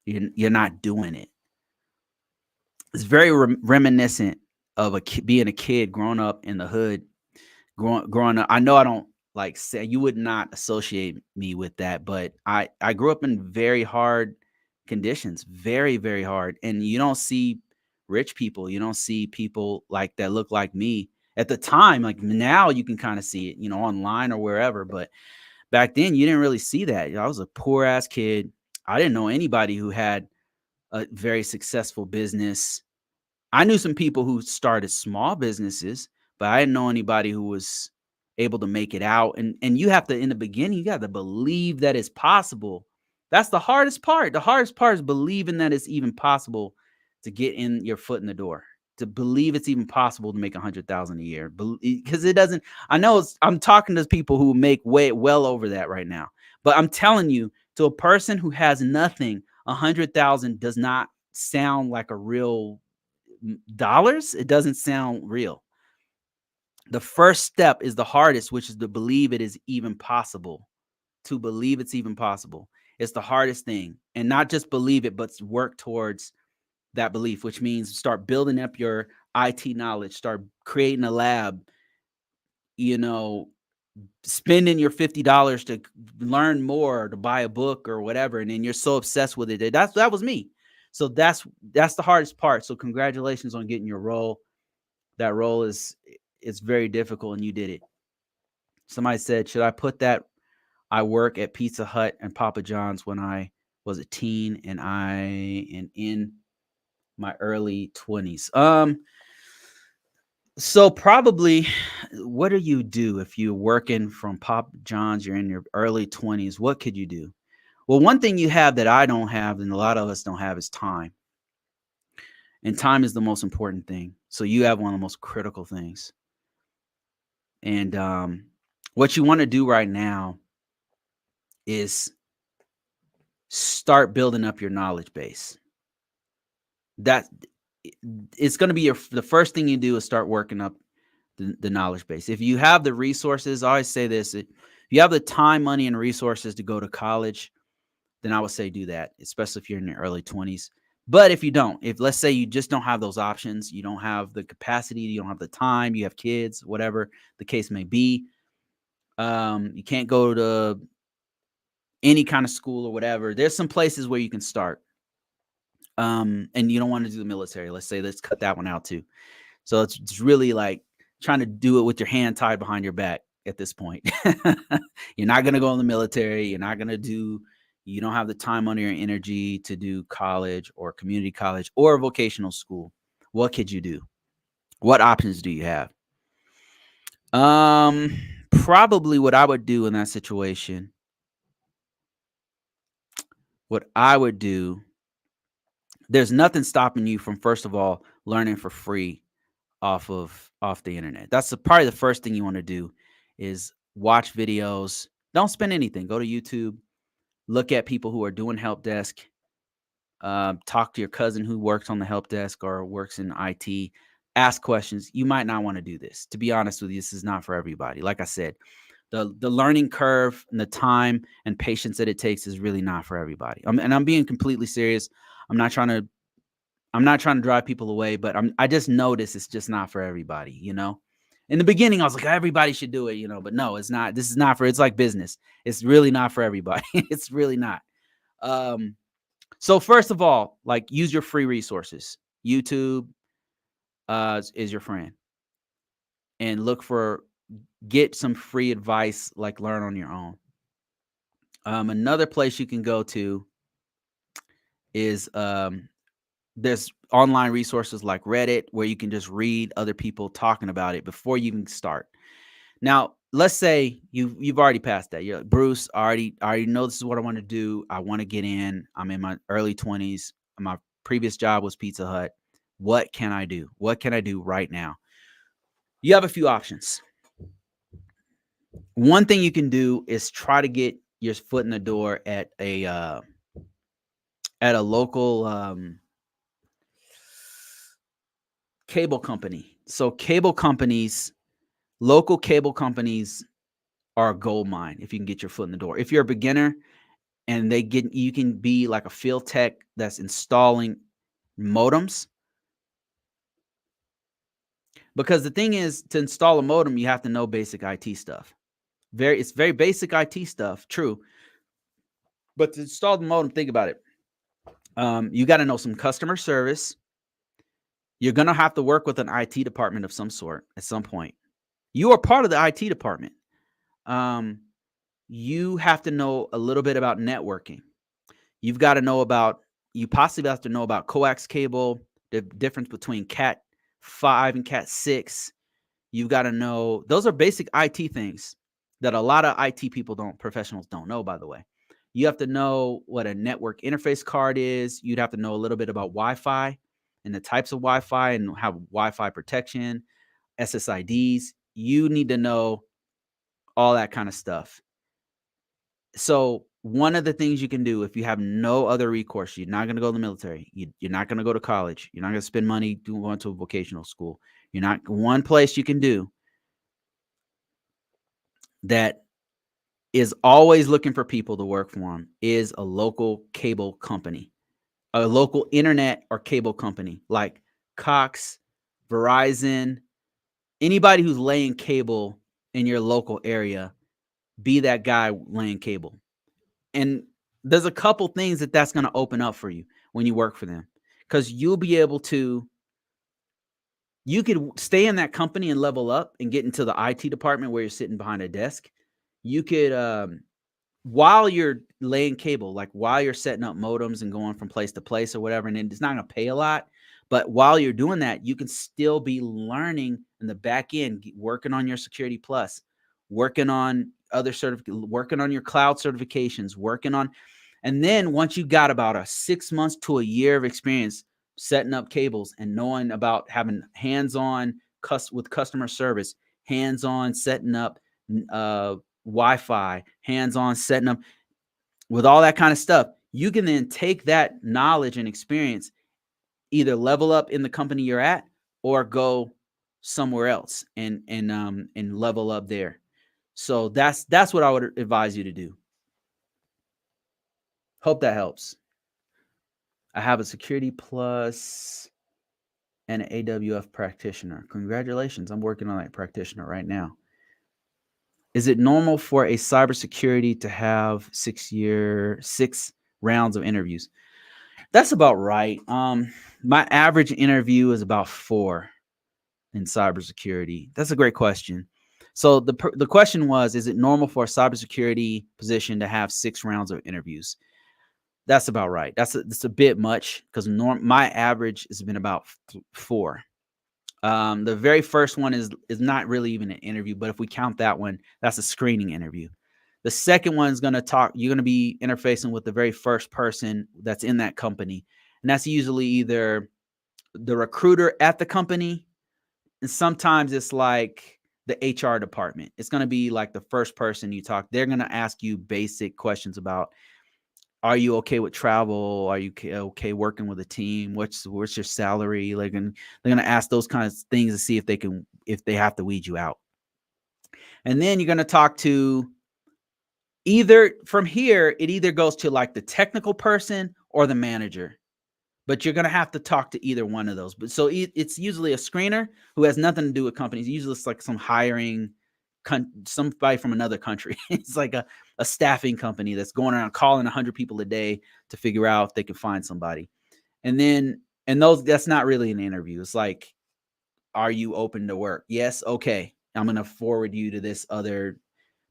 you're not doing it. It's very reminiscent of being a kid growing up in the hood. Growing up, I know I don't like say, you would not associate me with that, but I grew up in very hard conditions, very, very hard. And you don't see rich people, you don't see people like that look like me at the time. Like now you can kind of see it, online or wherever. But back then you didn't really see that. I was a poor ass kid. I didn't know anybody who had a very successful business. I knew some people who started small businesses, but I didn't know anybody who was able to make it out. And you have to, in the beginning, you got to believe that it's possible. That's the hardest part. The hardest part is believing that it's even possible to get in your foot in the door, to believe it's even possible to make 100,000 a year. Because it doesn't. I know I'm talking to people who make way well over that right now, but I'm telling you, to a person who has nothing, 100,000 does not sound like a real dollars. It doesn't sound real. The first step is the hardest, which is to believe it is even possible. To believe it's even possible. It's the hardest thing. And not just believe it, but work towards that belief, which means start building up your IT knowledge, start creating a lab, you know, spending your $50 to learn more, to buy a book or whatever. And then you're so obsessed with it. That was me. So that's the hardest part. So congratulations on getting your role. That role is, it's very difficult and you did it. Somebody said, should I put that I work at Pizza Hut and Papa John's when I was a teen and in my early 20s? So probably, what do you do if you're working from Papa John's, you're in your early 20s? What could you do? Well, one thing you have that I don't have and a lot of us don't have is time. And time is the most important thing. So you have one of the most critical things. And what you want to do right now is start building up your knowledge base. That it's going to be the first thing you do is start working up the knowledge base. If you have the resources, I always say this, if you have the time, money, and resources to go to college, then I would say do that, especially if you're in your early 20s. But if you don't, if let's say you just don't have those options, you don't have the capacity, you don't have the time, you have kids, whatever the case may be, you can't go to any kind of school or whatever. There's some places where you can start. And you don't want to do the military. Let's say, let's cut that one out too. So it's really like trying to do it with your hand tied behind your back at this point. You're not going to go in the military. You're not going to do, you don't have the time, money, or energy to do college or community college or vocational school. What could you do? What options do you have? Probably what I would do in that situation, what I would do, there's nothing stopping you from, first of all, learning for free off the internet. That's probably the first thing you want to do is watch videos. Don't spend anything. Go to YouTube, look at people who are doing help desk, talk to your cousin who works on the help desk or works in IT, ask questions. You might not want to do this. To be honest with you, this is not for everybody. Like I said, the learning curve and the time and patience that it takes is really not for everybody. And I'm being completely serious. I'm not trying to drive people away, but I just noticed it's just not for everybody, In the beginning, I was like, everybody should do it, but no, it's not. This is not it's like business. It's really not for everybody. It's really not. So first of all, like, use your free resources. YouTube is your friend. And get some free advice, like learn on your own. Another place you can go to is there's online resources like Reddit where you can just read other people talking about it before you even start. Now, let's say you've already passed that. You're like, Bruce, I already know this is what I want to do. I want to get in. I'm in my early 20s. My previous job was Pizza Hut. What can I do? What can I do right now? You have a few options. One thing you can do is try to get your foot in the door at a local cable company. So local cable companies are a gold mine if you can get your foot in the door. If you're a beginner and you can be like a field tech that's installing modems. Because the thing is, to install a modem, you have to know basic IT stuff. It's very basic IT stuff, true. But to install the modem, think about it. You got to know some customer service. You're going to have to work with an IT department of some sort at some point. You are part of the IT department. You have to know a little bit about networking. You possibly have to know about coax cable, the difference between Cat 5 and Cat 6. You've got to know, those are basic IT things that a lot of IT professionals don't know, by the way. You have to know what a network interface card is. You'd have to know a little bit about Wi-Fi and the types of Wi-Fi and have Wi-Fi protection, SSIDs. You need to know all that kind of stuff. So one of the things you can do if you have no other recourse, you're not going to go to the military, you're not going to go to college, you're not going to spend money going to a vocational school. You're not, one place you can do that is always looking for people to work for them is a local cable company, a local internet or cable company like Cox, Verizon, anybody who's laying cable in your local area, be that guy laying cable. And there's a couple things that's going to open up for you when you work for them, because you'll be able to, you could stay in that company and level up and get into the IT department where you're sitting behind a desk. You could, while you're laying cable, like while you're setting up modems and going from place to place or whatever, and it's not going to pay a lot, but while you're doing that, you can still be learning in the back end, working on your Security Plus, working on working on your cloud certifications, and then once you got about a 6 months to a year of experience setting up cables and knowing about having hands-on with customer service, hands-on setting up Wi-Fi, hands-on setting up with all that kind of stuff, you can then take that knowledge and experience, either level up in the company you're at or go somewhere else and level up there. So that's what I would advise you to do. Hope that helps. I have a Security Plus and an AWS Practitioner. Congratulations. I'm working on that Practitioner right now. Is it normal for a cybersecurity to have 6 rounds of interviews? That's about right. My average interview is about 4 in cybersecurity. That's a great question. So the question was, is it normal for a cybersecurity position to have 6 rounds of interviews? That's about right. That's a bit much, because my average has been about 4. The very first one is not really even an interview, but if we count that one, that's a screening interview. The second one is going to you're going to be interfacing with the very first person that's in that company. And that's usually either the recruiter at the company, and sometimes it's like the HR department. It's going to be like the first person you talk. They're going to ask you basic questions about, are you okay with travel? Are you okay working with a team? What's your salary? Like, and they're going to ask those kinds of things to see if they have to weed you out. And then you're going to talk to, from here, it either goes to like the technical person or the manager, but you're going to have to talk to either one of those. But so it's usually a screener who has nothing to do with companies. Usually it's like some hiring, somebody from another country. It's like a staffing company that's going around calling 100 people a day to figure out if they can find somebody. And then, that's not really an interview. It's like, are you open to work? Yes. Okay. I'm going to forward you to this other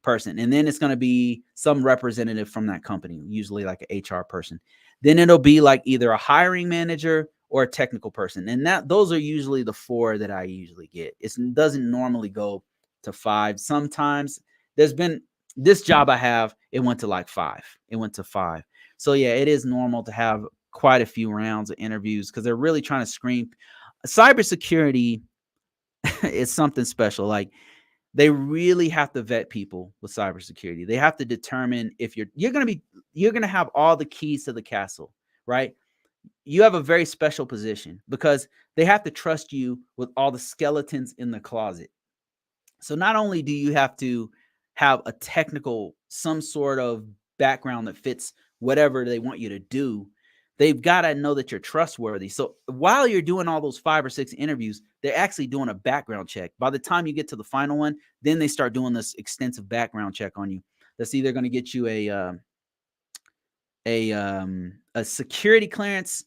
person. And then it's going to be some representative from that company, usually like an HR person. Then it'll be like either a hiring manager or a technical person. And those are usually the 4 that I usually get. It doesn't normally go to 5. Sometimes there's been this job I have, it went to like 5. It went to 5. So yeah, it is normal to have quite a few rounds of interviews, because they're really trying to screen. Cybersecurity is something special. Like, they really have to vet people with cybersecurity. They have to determine if you're going to have all the keys to the castle, right? You have a very special position because they have to trust you with all the skeletons in the closet. So not only do you have to have a technical, some sort of background that fits whatever they want you to do, they've got to know that you're trustworthy. So while you're doing all those 5 or 6 interviews, they're actually doing a background check. By the time you get to the final one, then they start doing this extensive background check on you. That's either going to get you a security clearance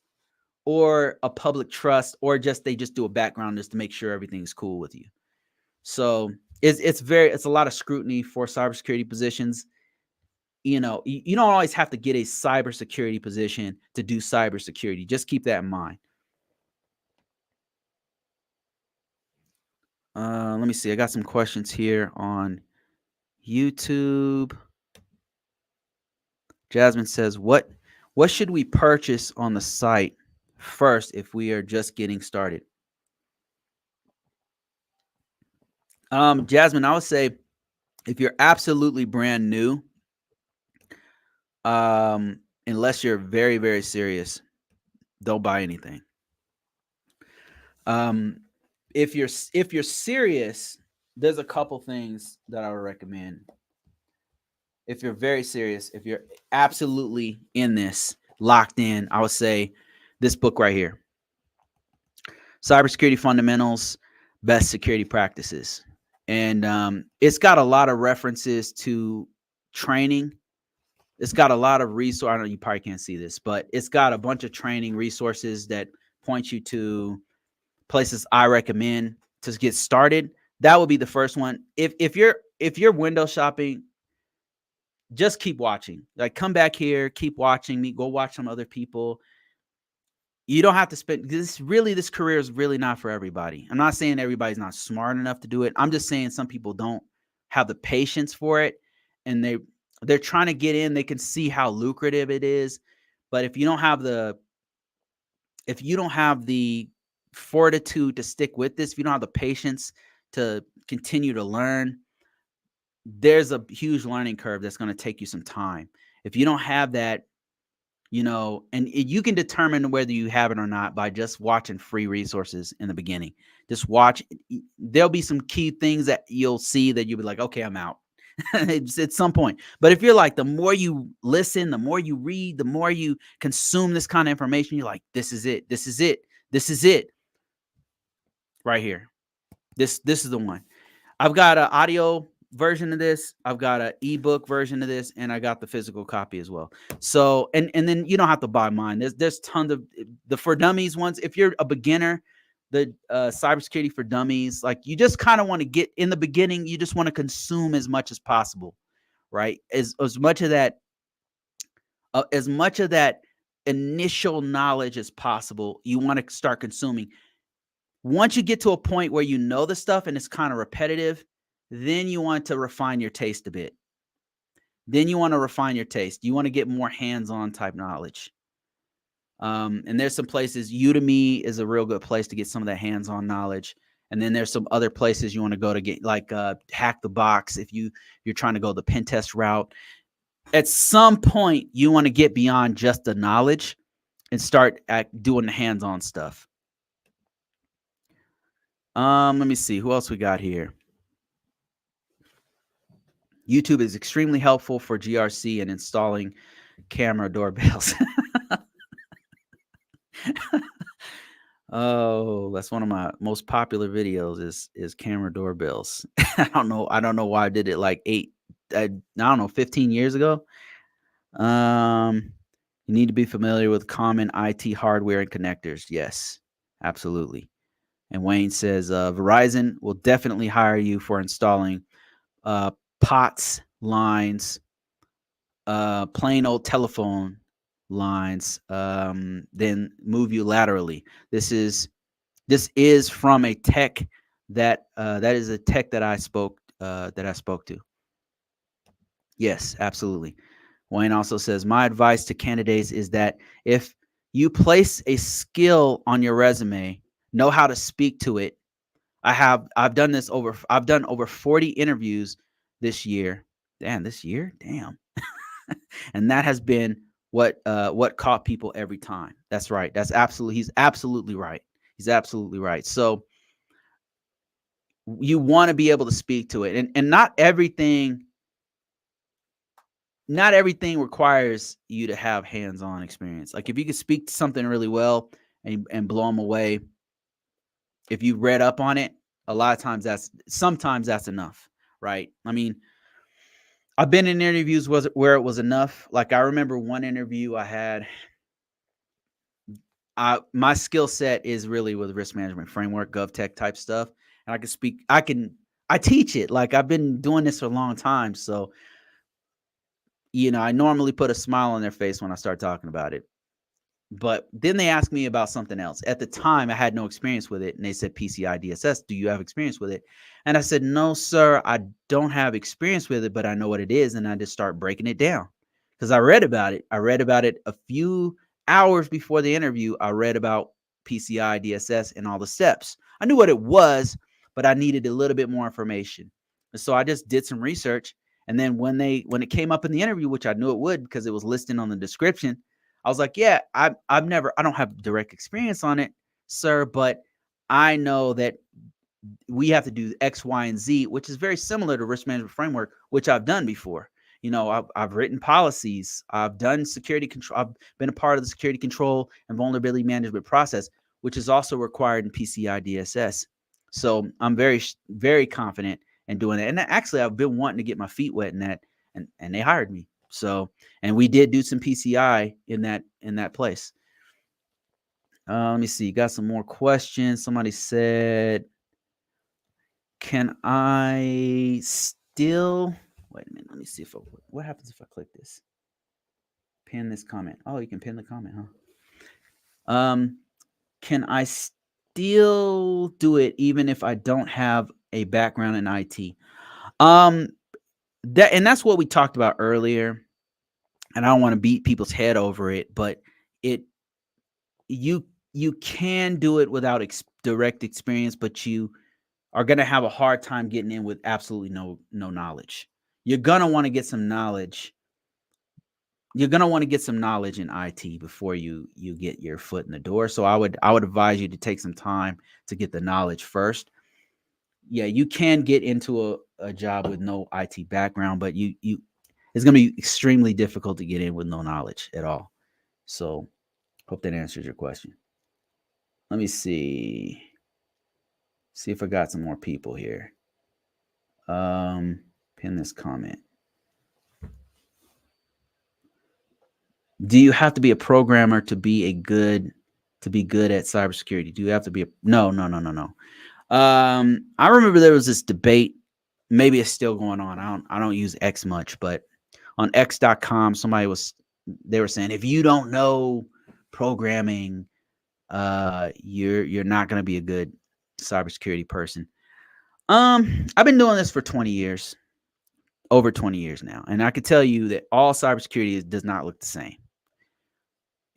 or a public trust, or they just do a background just to make sure everything's cool with you. So it's a lot of scrutiny for cybersecurity positions. You don't always have to get a cybersecurity position to do cybersecurity. Just keep that in mind. Let me see. I got some questions here on YouTube. Jasmine says, what should we purchase on the site first if we are just getting started?" Jasmine, I would say if you're absolutely brand new, unless you're very, very serious, don't buy anything. Um, if you're serious, there's a couple things that I would recommend. If you're very serious, if you're absolutely in this, locked in, I would say this book right here, Cybersecurity Fundamentals, Best Security Practices. And it's got a lot of references to training. It's got a lot of resources. I know you probably can't see this, but it's got a bunch of training resources that point you to places I recommend to get started. That would be the first one. If you're window shopping, just keep watching. Like, come back here, keep watching me, go watch some other people. You don't have to spend this career is really not for everybody. I'm not saying everybody's not smart enough to do it. I'm just saying some people don't have the patience for it, and they're trying to get in. They can see how lucrative it is, but if you don't have the fortitude to stick with this, if you don't have the patience to continue to learn, there's a huge learning curve that's going to take you some time. If you don't have that, and you can determine whether you have it or not by just watching free resources in the beginning. Just watch. There'll be some key things that you'll see that you'll be like, okay, I'm out. It's at some point. But if you're like, the more you listen, the more you read, the more you consume this kind of information, you're like, this is it. This is it. This is it right here. This is the one. I've got an audio version of this. I've got an ebook version of this, and I got the physical copy as well. So, and then you don't have to buy mine. There's tons of the for dummies ones. If you're a beginner, the cybersecurity for dummies, like, you just kind of want to get in the beginning. You just want to consume as much as possible, right? As much of that initial knowledge as possible. You want to start consuming. Once you get to a point where you know the stuff and it's kind of repetitive, then you want to refine your taste a bit. Then you want to refine your taste. You want to get more hands-on type knowledge. And there's some places. Udemy is a real good place to get some of that hands-on knowledge. And then there's some other places you want to go to get, like Hack the Box, if you're trying to go the pen test route. At some point, you want to get beyond just the knowledge and start doing the hands-on stuff. Let me see who else we got here. YouTube is extremely helpful for GRC and installing camera doorbells. Oh, that's one of my most popular videos is camera doorbells. I don't know why I did it like 15 years ago. You need to be familiar with common IT hardware and connectors. Yes, absolutely. And Wayne says Verizon will definitely hire you for installing POTS lines, plain old telephone lines, then move you laterally. This is from a tech that is a tech that I spoke to. Yes, absolutely. Wayne also says, my advice to candidates is that if you place a skill on your resume, know how to speak to it. I've done over 40 interviews this year. Damn. And that has been what caught people every time. That's right. He's absolutely right. He's absolutely right. So you want to be able to speak to it. And not everything requires you to have hands-on experience. Like, if you could speak to something really well and blow them away, if you read up on it, a lot of times sometimes that's enough, right? I mean, I've been in interviews where it was enough. Like, I remember one interview I had. My skill set is really with risk management framework, GovTech type stuff, and I teach it. Like, I've been doing this for a long time, so I normally put a smile on their face when I start talking about it. But then they asked me about something else. At the time, I had no experience with it, and they said PCI DSS. Do you have experience with it? And I said, no, sir, I don't have experience with it, but I know what it is, and I just start breaking it down because I read about it. I read about it a few hours before the interview. I read about PCI DSS and all the steps. I knew what it was, but I needed a little bit more information. And so I just did some research. And then when it came up in the interview, which I knew it would because it was listed on the description, I was like, yeah, I don't have direct experience on it, sir, but I know that we have to do X, Y, and Z, which is very similar to risk management framework, which I've done before. I've written policies. I've done security control. I've been a part of the security control and vulnerability management process, which is also required in PCI DSS. So I'm very, very confident in doing that. And actually, I've been wanting to get my feet wet in that, and they hired me. So, and we did do some PCI in that place. Let me see. Got some more questions. Somebody said, "Can I still?" Wait a minute. Let me see what happens if I click this. Pin this comment. Oh, you can pin the comment, huh? Can I still do it even if I don't have a background in IT? That's what we talked about earlier. And I don't want to beat people's head over it, but it you you can do it without direct experience, but you are going to have a hard time getting in with absolutely no knowledge. You're going to want to get some knowledge. You're going to want to get some knowledge in IT before you get your foot in the door. So I would advise you to take some time to get the knowledge first. Yeah, you can get into a job with no IT background, but it's going to be extremely difficult to get in with no knowledge at all. So hope that answers your question. Let me see. See if I got some more people here. Pin this comment. Do you have to be a programmer to be good at cybersecurity? Do you have to be no. I remember there was this debate. Maybe it's still going on. I don't use X much, but on X.com, they were saying if you don't know programming, you're not going to be a good cybersecurity person. I've been doing this for 20 years, over 20 years now, and I could tell you that all cybersecurity does not look the same.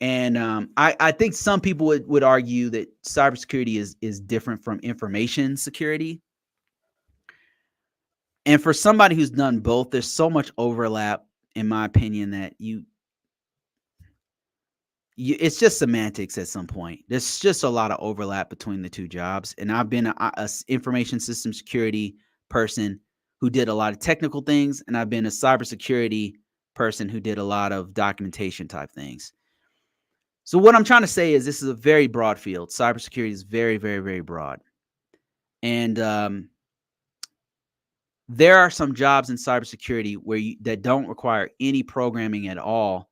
And I think some people would argue that cybersecurity is different from information security. And for somebody who's done both, there's so much overlap, in my opinion, that it's just semantics at some point. There's just a lot of overlap between the two jobs. And I've been a information system security person who did a lot of technical things, and I've been a cybersecurity person who did a lot of documentation type things. So what I'm trying to say is this is a very broad field. Cybersecurity is very, very, very broad. And there are some jobs in cybersecurity that don't require any programming at all.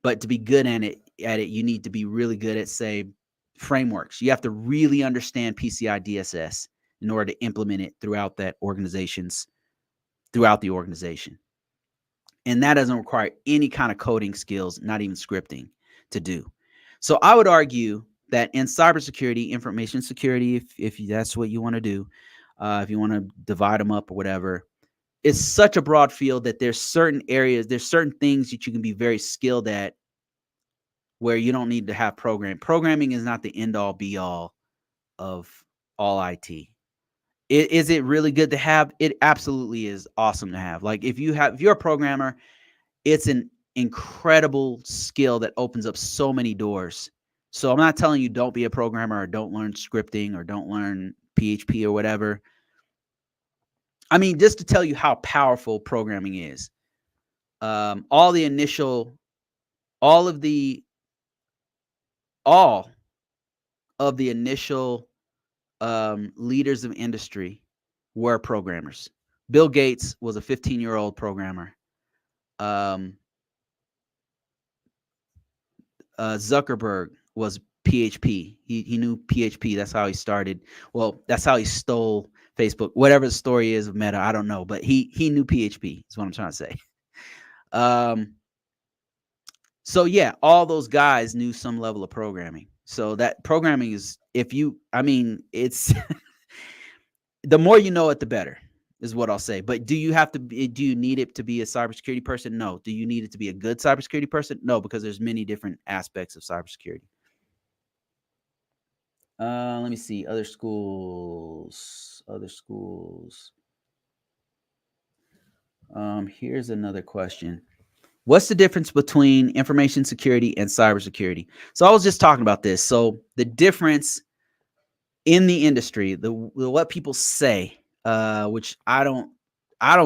But to be good at it, you need to be really good at, say, frameworks. You have to really understand PCI DSS in order to implement it throughout the organization. And that doesn't require any kind of coding skills, not even scripting, to do. So I would argue that in cybersecurity, information security, if that's what you want to do, if you want to divide them up or whatever, it's such a broad field that there's certain areas, there's certain things that you can be very skilled at where you don't need to have programming. Programming is not the end all be all of all IT. Is it really good to have? It absolutely is awesome to have. Like if you're a programmer, it's an incredible skill that opens up so many doors. So I'm not telling you don't be a programmer or don't learn scripting or don't learn PHP or whatever. I mean, just to tell you how powerful programming is. All of the initial leaders of industry were programmers. Bill Gates was a 15-year-old programmer. Zuckerberg was PHP. He knew PHP. That's how he started. Well, that's how he stole Facebook. Whatever the story is of Meta, I don't know. But he knew PHP is what I'm trying to say. So yeah, all those guys knew some level of programming. So that programming is, if you, I mean, it's the more you know it, the better, is what I'll say. But do you have to be, do you need it to be a cybersecurity person? No. Do you need it to be a good cybersecurity person? No, because there's many different aspects of cybersecurity. Let me see. Other schools. Other schools. Here's another question. What's the difference between information security and cybersecurity? So I was just talking about this. So the difference in the industry, the what people say, which I don't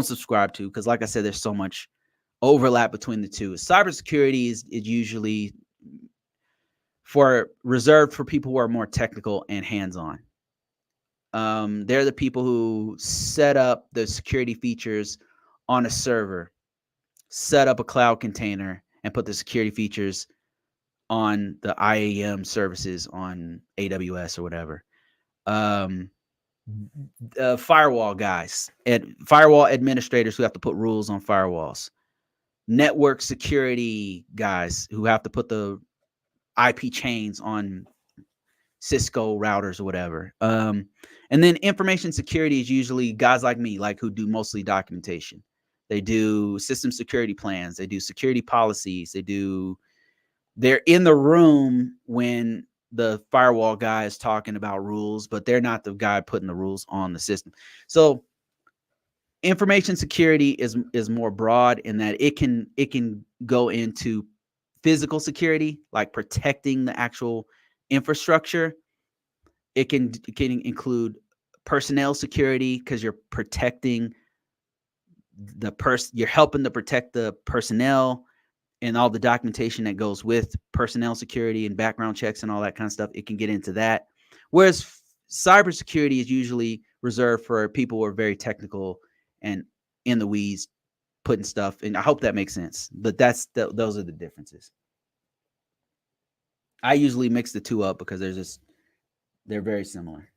subscribe to, because like I said, there's so much overlap between the two. Cybersecurity is usually for reserved for people who are more technical and hands-on. They're the people who set up the security features on a server, set up a cloud container, and put the security features on the IAM services on AWS or whatever. Um, Firewall guys and firewall administrators who have to put rules on firewalls. Network security guys who have to put the IP chains on Cisco routers or whatever. And then information security is usually guys like me, like who do mostly documentation. They do system security plans. They do security policies. They're in the room when the firewall guy is talking about rules, but they're not the guy putting the rules on the system. So information security is more broad in that it can go into physical security, like protecting the actual infrastructure. It can include personnel security, because you're protecting you're helping to protect the personnel and all the documentation that goes with personnel security and background checks and all that kind of stuff. It can get into that. Whereas cybersecurity is usually reserved for people who are very technical and in the weeds, putting stuff. And I hope that makes sense. But those are the differences. I usually mix the two up because they're very similar.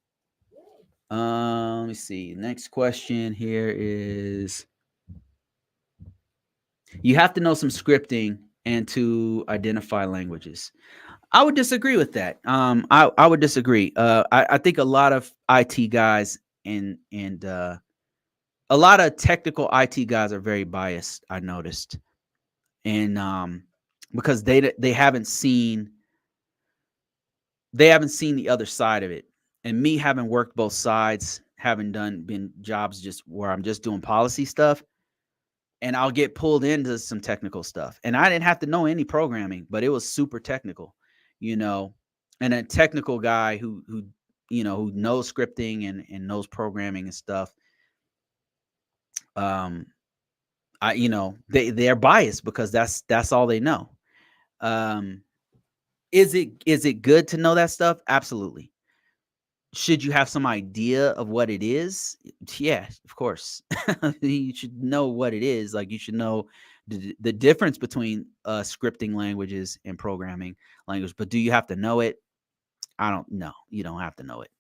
Let me see. Next question here is, you have to know some scripting and to identify languages. I would disagree with that. I would disagree. I think a lot of IT guys and a lot of technical IT guys are very biased. I noticed, and because they haven't seen the other side of it. And me having worked both sides, having been jobs just where I'm just doing policy stuff, and I'll get pulled into some technical stuff. And I didn't have to know any programming, but it was super technical, you know. And a technical guy who knows scripting and knows programming and stuff. Um, they're biased because that's all they know. Um, is it good to know that stuff? Absolutely. Should you have some idea of what it is? Yeah, of course. You should know what it is. Like, you should know the difference between scripting languages and programming language. But do you have to know it? I don't know. You don't have to know it.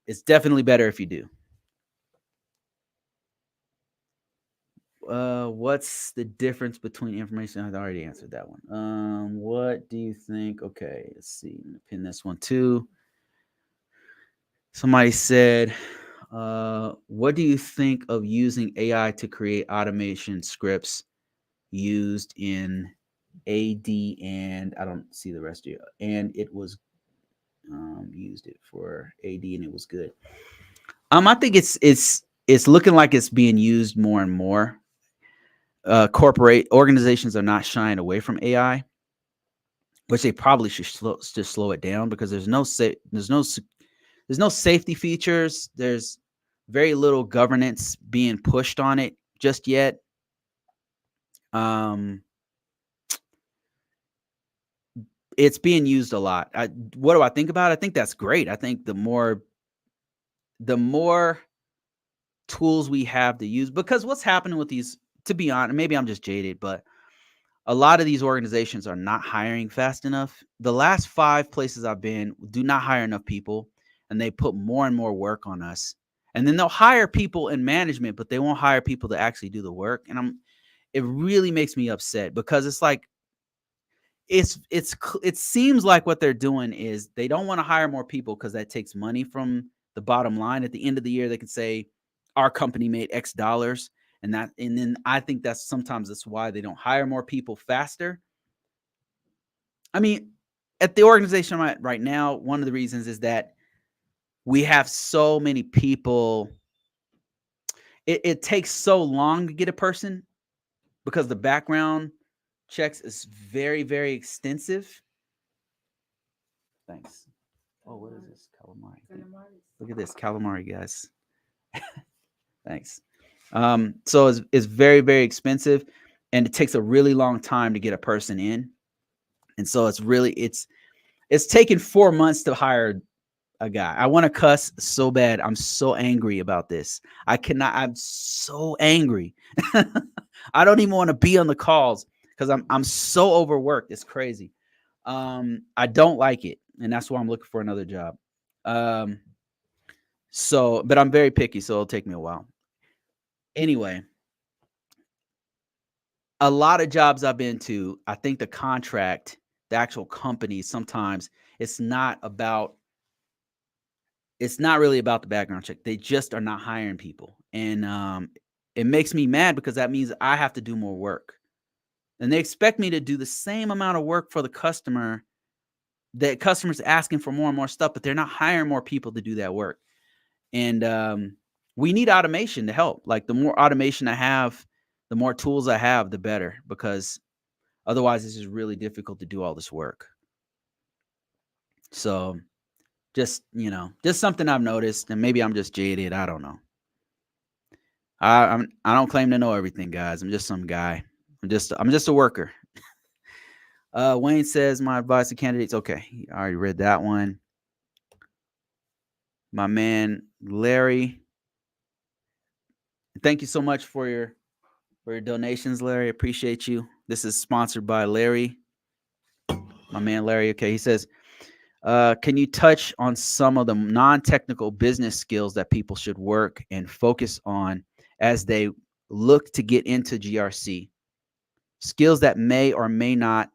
It's definitely better if you do. What's the difference between information? I've already answered that one. What do you think? Okay, let's see. I'm gonna pin this one too. Somebody said, what do you think of using AI to create automation scripts used in AD? And I don't see the rest of it. And it was used it for AD and it was good. I think it's looking like it's being used more and more. Corporate organizations are not shying away from AI, which they probably should just slow it down, because there's no safety features. There's very little governance being pushed on it just yet. Um, it's being used a lot. What do I think about it? I think that's great. I think the more tools we have to use, because what's happening with these, to be honest, maybe I'm just jaded, but a lot of these organizations are not hiring fast enough. The last 5 places I've been do not hire enough people, and they put more and more work on us. And then they'll hire people in management, but they won't hire people to actually do the work. And it really makes me upset, because it's like it seems like what they're doing is they don't want to hire more people because that takes money from the bottom line. At the end of the year, they can say our company made X dollars, and then I think that's why they don't hire more people faster. I mean, at the organization I'm at right now, one of the reasons is that we have so many people. It takes so long to get a person because the background checks is very, very extensive. Thanks. Oh, what is this? Calamari. Look at this calamari, guys. Thanks. So it's very, very expensive, and it takes a really long time to get a person in. And so it's taken 4 months to hire a guy. I want to cuss so bad. I'm so angry about this. I'm so angry. I don't even want to be on the calls because I'm so overworked. It's crazy. I don't like it, and that's why I'm looking for another job. But I'm very picky, so it'll take me a while. Anyway, a lot of jobs I've been to, I think the actual company, sometimes it's not really about the background check. They just are not hiring people. And it makes me mad because that means I have to do more work. And they expect me to do the same amount of work for the customer. The customer's asking for more and more stuff, but they're not hiring more people to do that work. And we need automation to help. Like, the more automation I have, the more tools I have, the better, because otherwise it's just really difficult to do all this work. So just something I've noticed, and maybe I'm just jaded. I don't know. I don't claim to know everything, guys. I'm just some guy. I'm just a worker. Wayne says, my advice to candidates. Okay, I already read that one. My man Larry, thank you so much for your donations, Larry. Appreciate you. This is sponsored by Larry. My man Larry. Okay, he says, can you touch on some of the non-technical business skills that people should work and focus on as they look to get into GRC? Skills that may or may not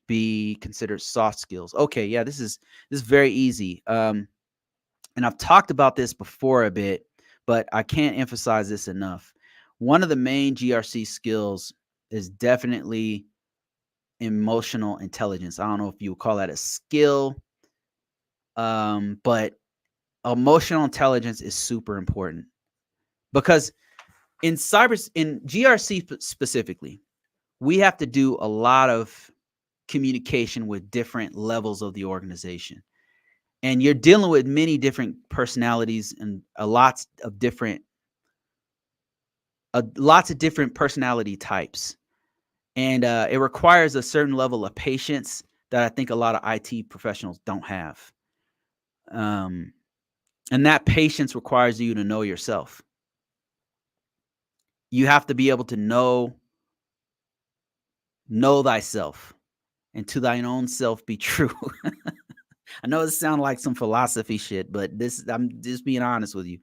be considered soft skills. Okay, yeah, this is very easy. And I've talked about this before a bit, but I can't emphasize this enough. One of the main GRC skills is definitely emotional intelligence. I don't know if you would call that a skill, but emotional intelligence is super important, because in GRC specifically, we have to do a lot of communication with different levels of the organization. And you're dealing with many different personalities and lots of different personality types. And it requires a certain level of patience that I think a lot of IT professionals don't have. And that patience requires you to know yourself. You have to be able to know thyself, and to thine own self be true. I know it sounds like some philosophy shit, but I'm just being honest with you.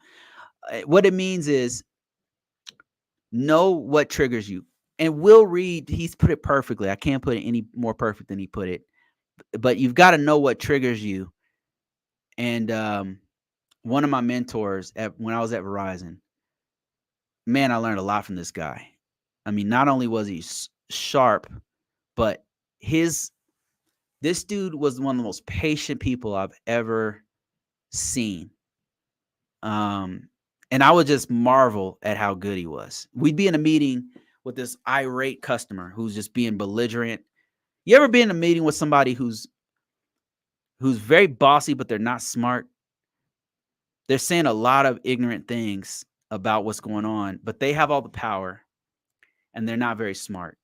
What it means is know what triggers you. And Will Reed, he's put it perfectly. I can't put it any more perfect than he put it. But you've got to know what triggers you. And one of my mentors when I was at Verizon, man, I learned a lot from this guy. I mean, not only was he sharp, but this dude was one of the most patient people I've ever seen. And I would just marvel at how good he was. We'd be in a meeting with this irate customer who's just being belligerent. You ever been in a meeting with somebody who's very bossy, but they're not smart? They're saying a lot of ignorant things about what's going on, but they have all the power, and they're not very smart.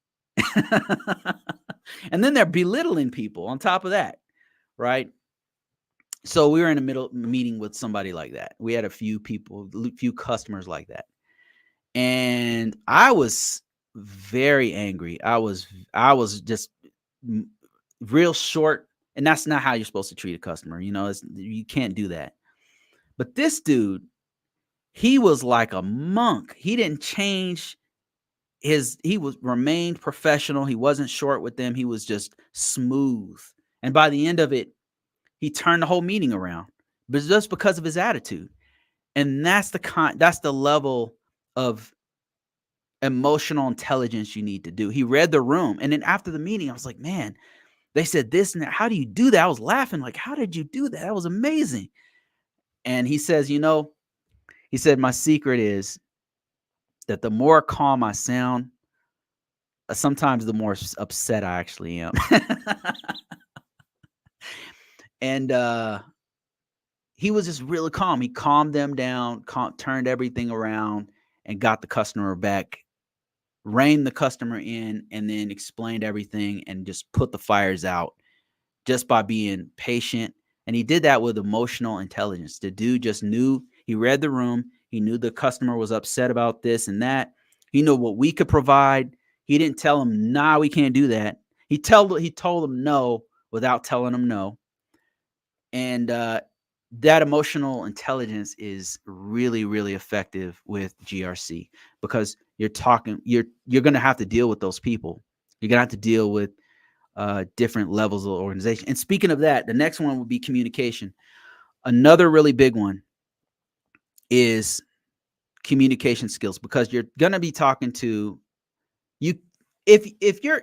And then they're belittling people on top of that, right? So we were in the middle meeting with somebody like that. We had a few customers like that. And I was very angry. I was just real short, and that's not how you're supposed to treat a customer. You can't do that. But this dude, he was like a monk. He didn't change. he was remained professional. He wasn't short with them. He was just smooth. And by the end of it, he turned the whole meeting around, but just because of his attitude. And that's the level of emotional intelligence you need to do. He read the room. And then after the meeting, I was like, man, they said this and that. How do you do that? I was laughing, like, how did you do that? That was amazing. And he says, he said, my secret is that the more calm I sound, sometimes the more upset I actually am. And he was just really calm. He calmed them down, turned everything around, and got the customer back, reined the customer in, and then explained everything and just put the fires out just by being patient. And he did that with emotional intelligence. The dude just knew, he read the room. He knew the customer was upset about this and that. He knew what we could provide. He didn't tell him, nah, we can't do that. He told him no without telling him no. And that emotional intelligence is really, really effective with GRC, because you're going to have to deal with those people. You're going to have to deal with different levels of organization. And speaking of that, the next one would be communication. Another really big one is communication skills, because you're going to be talking to you. If you're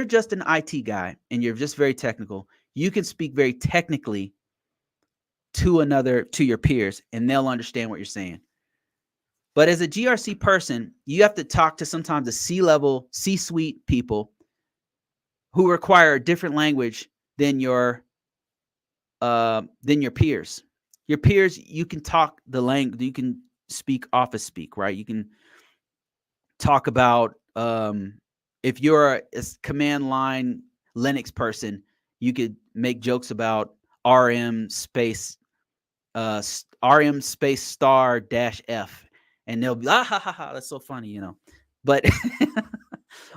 just an IT guy and you're just very technical, you can speak very technically to your peers, and they'll understand what you're saying. But as a GRC person, you have to talk to sometimes the C-level, C-suite people who require a different language than your peers. Your peers, you can talk the language, you can speak office speak, right? You can talk about if you're a command line Linux person, you could make jokes about RM space star dash F, and they'll be ha ha ha, that's so funny. But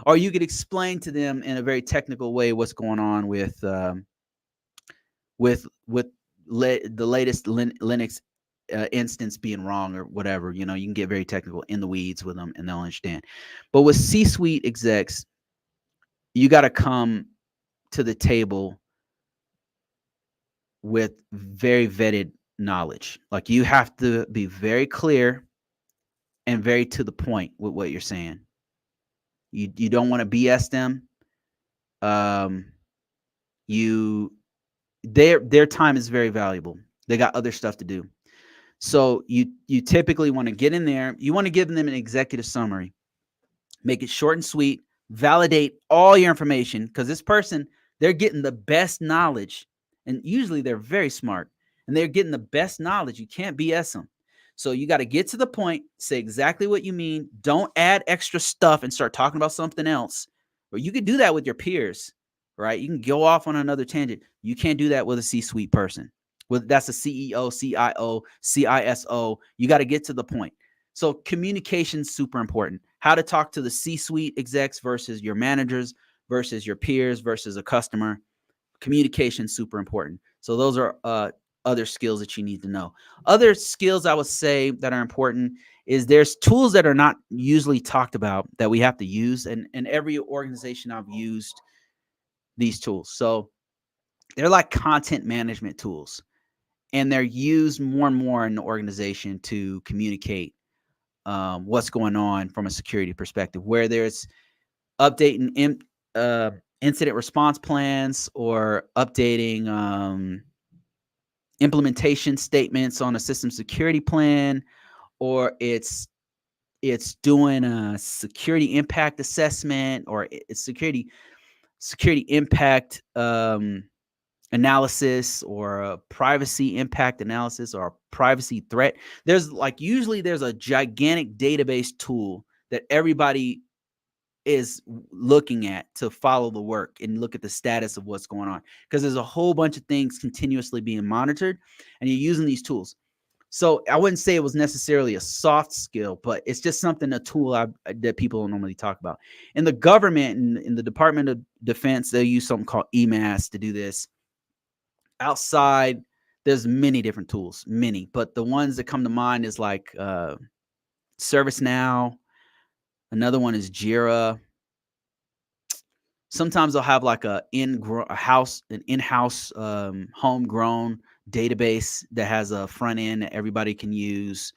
or you could explain to them in a very technical way what's going on with the latest Linux instance being wrong or whatever. You can get very technical in the weeds with them, and they'll understand. But with C-suite execs, you got to come to the table with very vetted knowledge. Like, you have to be very clear and very to the point with what you're saying. You don't want to BS them. Their time is very valuable. They got other stuff to do. So you typically want to get in there. You want to give them an executive summary. Make it short and sweet. Validate all your information, because this person, they're getting the best knowledge. And usually they're very smart, and they're getting the best knowledge. You can't BS them. So you got to get to the point, say exactly what you mean. Don't add extra stuff and start talking about something else. Or you could do that with your peers, right? You can go off on another tangent. You can't do that with a C-suite person. That's a CEO, CIO, CISO. You got to get to the point. So communication's super important. How to talk to the C-suite execs versus your managers versus your peers versus a customer. Communication super important. So those are other skills that you need to know. Other skills I would say that are important is there's tools that are not usually talked about that we have to use. And in every organization I've used these tools. So they're like content management tools, and they're used more and more in the organization to communicate what's going on from a security perspective, where there's updating incident response plans, or updating implementation statements on a system security plan, or it's doing a security impact assessment, or it's security impact analysis, or a privacy impact analysis, or a privacy threat. Usually there's a gigantic database tool that everybody is looking at to follow the work and look at the status of what's going on, because there's a whole bunch of things continuously being monitored, and you're using these tools. So I wouldn't say it was necessarily a soft skill, but it's just something, a tool that people don't normally talk about. In the government, in the Department of Defense, they use something called EMAS to do this. Outside, there's many different tools, but the ones that come to mind is like ServiceNow, Another one is Jira. Sometimes they'll have like an in-house homegrown database that has a front end that everybody can use.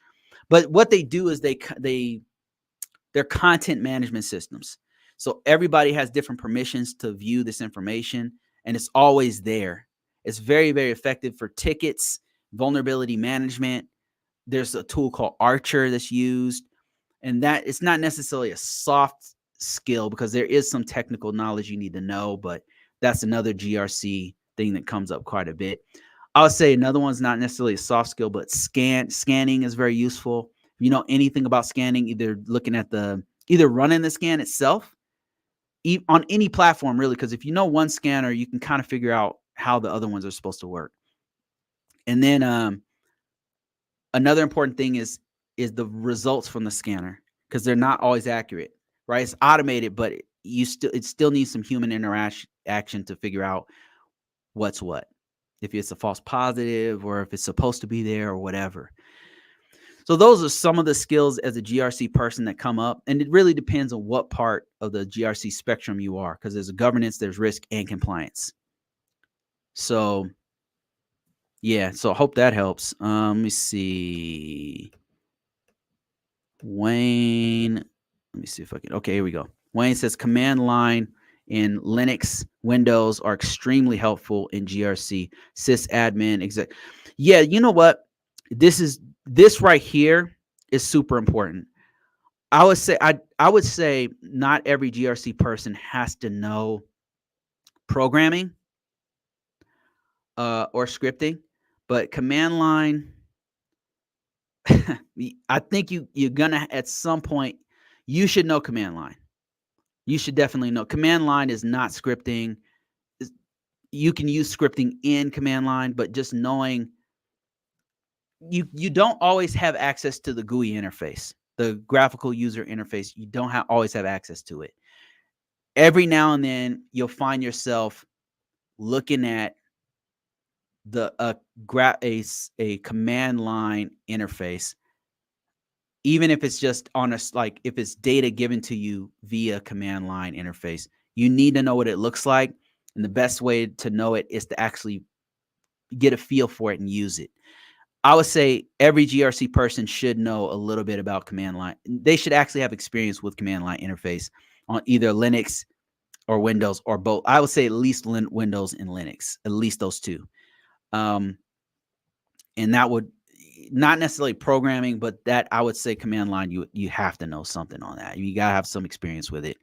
But what they do is they're content management systems. So everybody has different permissions to view this information, and it's always there. It's very, very effective for tickets, vulnerability management. There's a tool called Archer that's used, and that it's not necessarily a soft skill because there is some technical knowledge you need to know, but that's another GRC thing that comes up quite a bit. I would say another one's not necessarily a soft skill, but scanning is very useful. If you know anything about scanning, either running the scan itself on any platform, really, because if you know one scanner, you can kind of figure out how the other ones are supposed to work. And then another important thing is the results from the scanner, because they're not always accurate, right? It's automated, but it still needs some human interaction to figure out what's what, if it's a false positive or if it's supposed to be there or whatever. So those are some of the skills as a GRC person that come up, and it really depends on what part of the GRC spectrum you are, because there's a governance, there's risk, and compliance. So yeah, so I hope that helps. Let me see. Wayne, let me see if I can. Okay, here we go. Wayne says command line in Linux, Windows are extremely helpful in GRC. Sysadmin, exec. Yeah, you know what? This right here is super important. I would say not every GRC person has to know programming or scripting, but command line. I think you're gonna at some point you should know command line. You should definitely know. Command line is not scripting. You can use scripting in command line, but just knowing you don't always have access to the GUI interface, the graphical user interface. You don't always have access to it. Every now and then you'll find yourself looking at a command line interface, even if it's just like if it's data given to you via command line interface. You need to know what it looks like, and the best way to know it is to actually get a feel for it and use it. I would say every GRC person should know a little bit about command line. They should actually have experience with command line interface on either Linux or Windows or both. I would say at least Windows and Linux, at least those two. And that would not necessarily programming, but that I would say command line, you have to know something on that. You got to have some experience with it.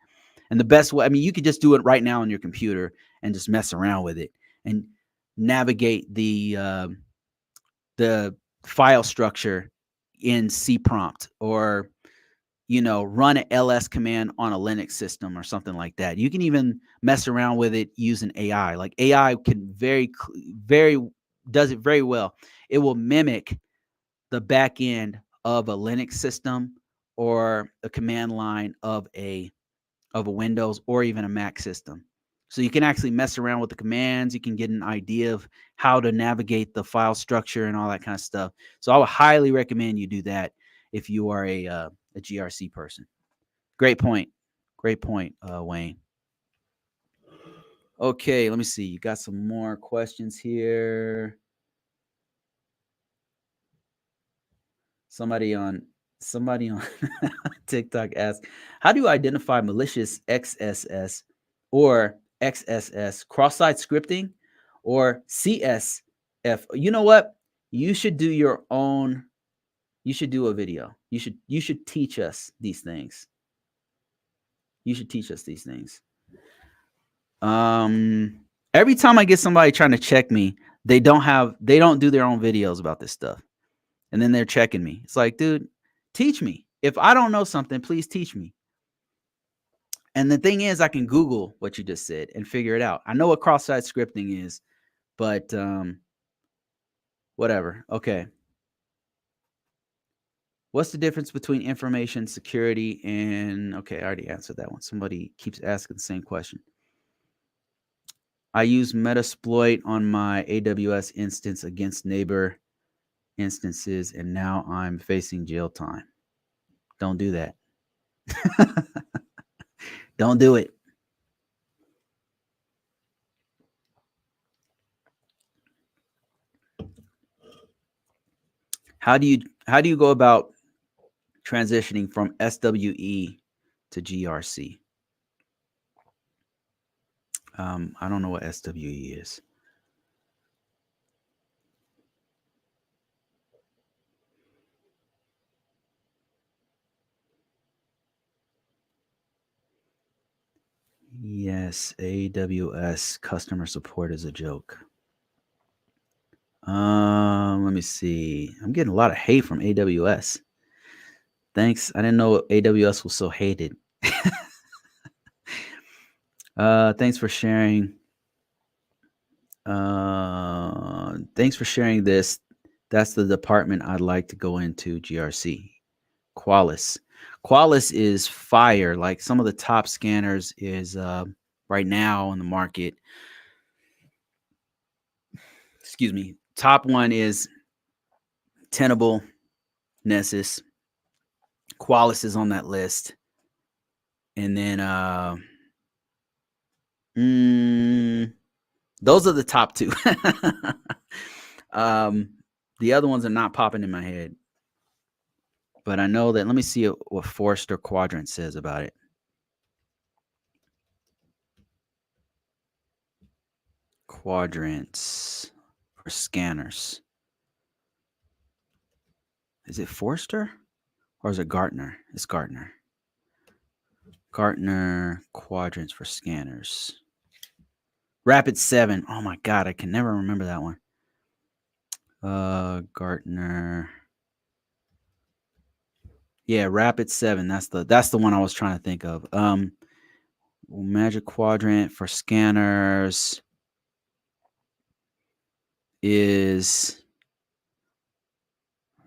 And the best way, I mean, you could just do it right now on your computer and just mess around with it and navigate the file structure in C prompt, or run an ls command on a Linux system or something like that. You can even mess around with it using AI. Like AI can does it very well. It will mimic the back end of a Linux system or a command line of a Windows or even a Mac system. So you can actually mess around with the commands. You can get an idea of how to navigate the file structure and all that kind of stuff. So I would highly recommend you do that if you are a GRC person. Great point. Great point, Wayne. Okay, let me see. You got some more questions here. Somebody on TikTok asked, how do you identify malicious XSS or XSS, cross-site scripting, or CSF? You know what? You should do your own. You should do a video. You should teach us these things. You should teach us these things. Every time I get somebody trying to check me, they don't do their own videos about this stuff. And then they're checking me. It's like, dude, teach me. If I don't know something, please teach me. And the thing is, I can Google what you just said and figure it out. I know what cross-site scripting is, but whatever. Okay. What's the difference between information security and, okay, I already answered that one. Somebody keeps asking the same question. I use Metasploit on my AWS instance against neighbor instances, and now I'm facing jail time. Don't do that. Don't do it. How do you go about transitioning from SWE to GRC? I don't know what SWE is. Yes, AWS customer support is a joke. Let me see. I'm getting a lot of hate from AWS. Thanks. I didn't know AWS was so hated. Thanks for sharing. Thanks for sharing this. That's the department I'd like to go into, GRC. Qualys. Qualys is fire. Like some of the top scanners is right now in the market. Excuse me. Top one is Tenable, Nessus. Qualys is on that list. And then those are the top two. The other ones are not popping in my head. But I know that. Let me see what Forrester Quadrant says about it. Quadrants for scanners. Is it Forrester or is it Gartner? It's Gartner. Gartner quadrants for scanners. Rapid 7. Oh my god, I can never remember that one. Gartner. Yeah, Rapid 7. That's the one I was trying to think of. Magic Quadrant for scanners is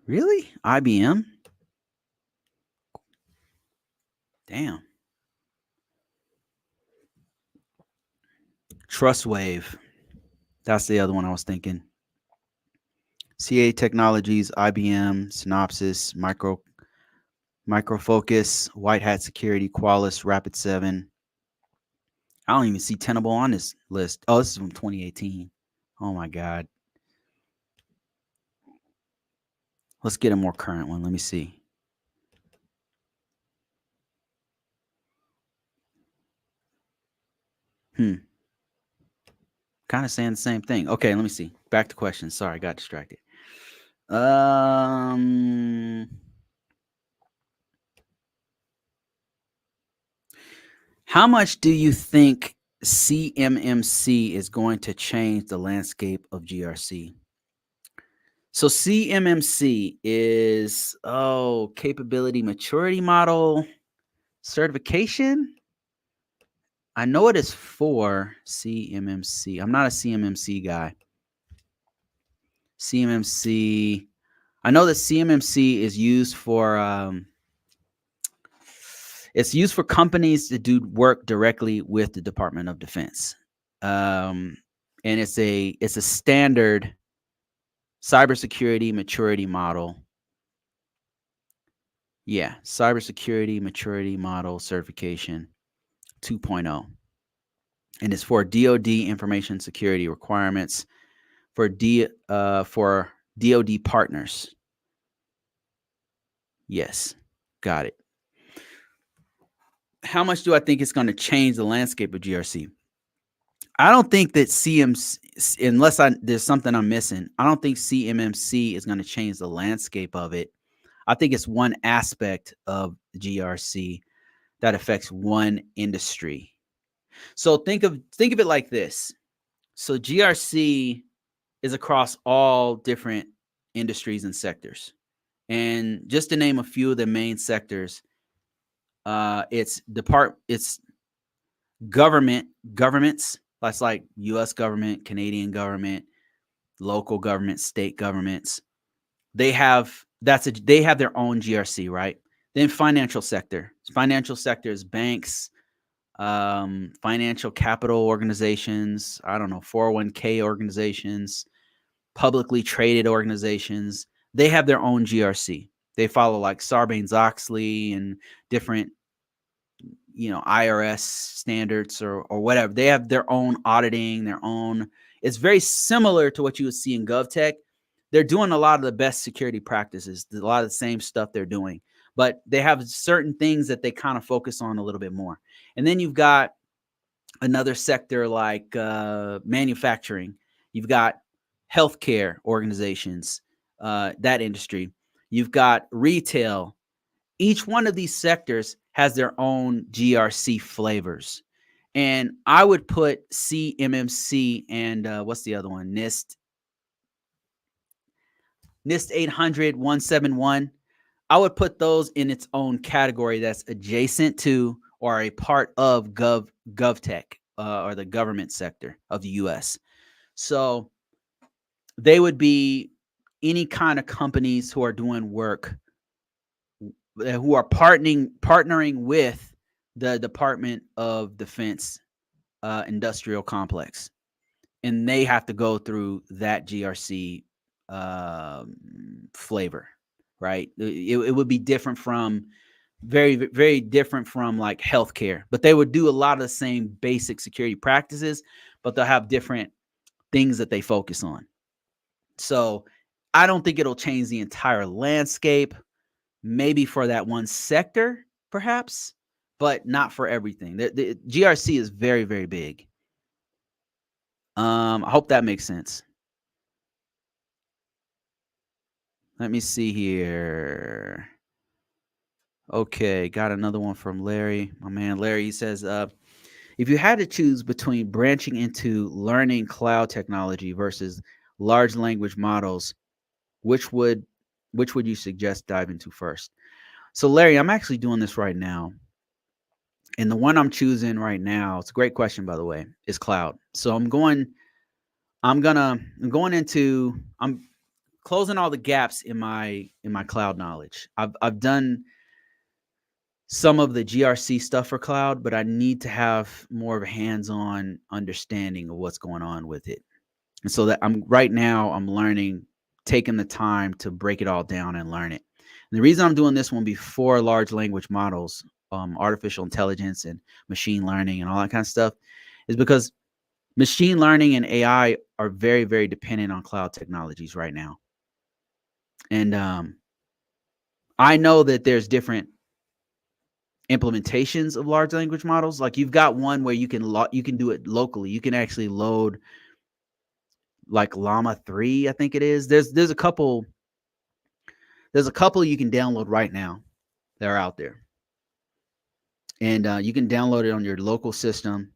really IBM. Damn. Trustwave. That's the other one I was thinking. CA Technologies, IBM, Synopsys, Micro Focus, White Hat Security, Qualys, Rapid 7. I don't even see Tenable on this list. Oh, this is from 2018. Oh my god. Let's get a more current one. Let me see. Kind of saying the same thing. Okay, let me see. Back to questions. Sorry, I got distracted. How much do you think CMMC is going to change the landscape of GRC? So CMMC is capability maturity model certification. I know it is for CMMC. I'm not a CMMC guy. CMMC. I know that CMMC is used for it's used for companies to do work directly with the Department of Defense. And it's a standard cybersecurity maturity model. Yeah, cybersecurity maturity model certification 2.0. And it's for DoD information security requirements for DoD partners. Yes, got it. How much do I think it's going to change the landscape of GRC? I don't think that CMC, unless there's something I'm missing, I don't think CMMC is going to change the landscape of it. I think it's one aspect of GRC that affects one industry. So think of it like this. So GRC is across all different industries and sectors. And just to name a few of the main sectors, it's governments. That's like U.S. government, Canadian government, local government, state governments. They have their own GRC, right? Then financial sector. Financial sector is banks, financial capital organizations. I don't know, 401k organizations, publicly traded organizations. They have their own GRC. They follow like Sarbanes-Oxley and different IRS standards or whatever. They have their own auditing, their own. It's very similar to what you would see in GovTech. They're doing a lot of the best security practices, a lot of the same stuff they're doing, but they have certain things that they kind of focus on a little bit more. And then you've got another sector like manufacturing. You've got healthcare organizations, that industry. You've got retail. Each one of these sectors has their own GRC flavors. And I would put CMMC and what's the other one? NIST 800, 171. I would put those in its own category that's adjacent to or a part of GovTech or the government sector of the US. So they would be any kind of companies who are doing work, who are partnering with the Department of Defense industrial complex. And they have to go through that GRC flavor, right? It would be different from very, very different from like healthcare, but they would do a lot of the same basic security practices, but they'll have different things that they focus on. So I don't think it'll change the entire landscape, maybe for that one sector, perhaps, but not for everything. The GRC is very, very big. I hope that makes sense. Let me see here. Okay, got another one from Larry. My man Larry, he says, if you had to choose between branching into learning cloud technology versus large language models, which would you suggest dive into first? So Larry, I'm actually doing this right now. And the one I'm choosing right now, it's a great question, by the way, is cloud. So I'm closing all the gaps in my cloud knowledge. I've done some of the GRC stuff for cloud, but I need to have more of a hands-on understanding of what's going on with it. And so that I'm learning, taking the time to break it all down and learn it. And the reason I'm doing this one before large language models, artificial intelligence and machine learning and all that kind of stuff, is because machine learning and AI are very, very dependent on cloud technologies right now. And I know that there's different implementations of large language models. Like you've got one where you can do it locally. You can actually load like Llama 3, I think it is. There's a couple you can download right now that are out there. And you can download it on your local system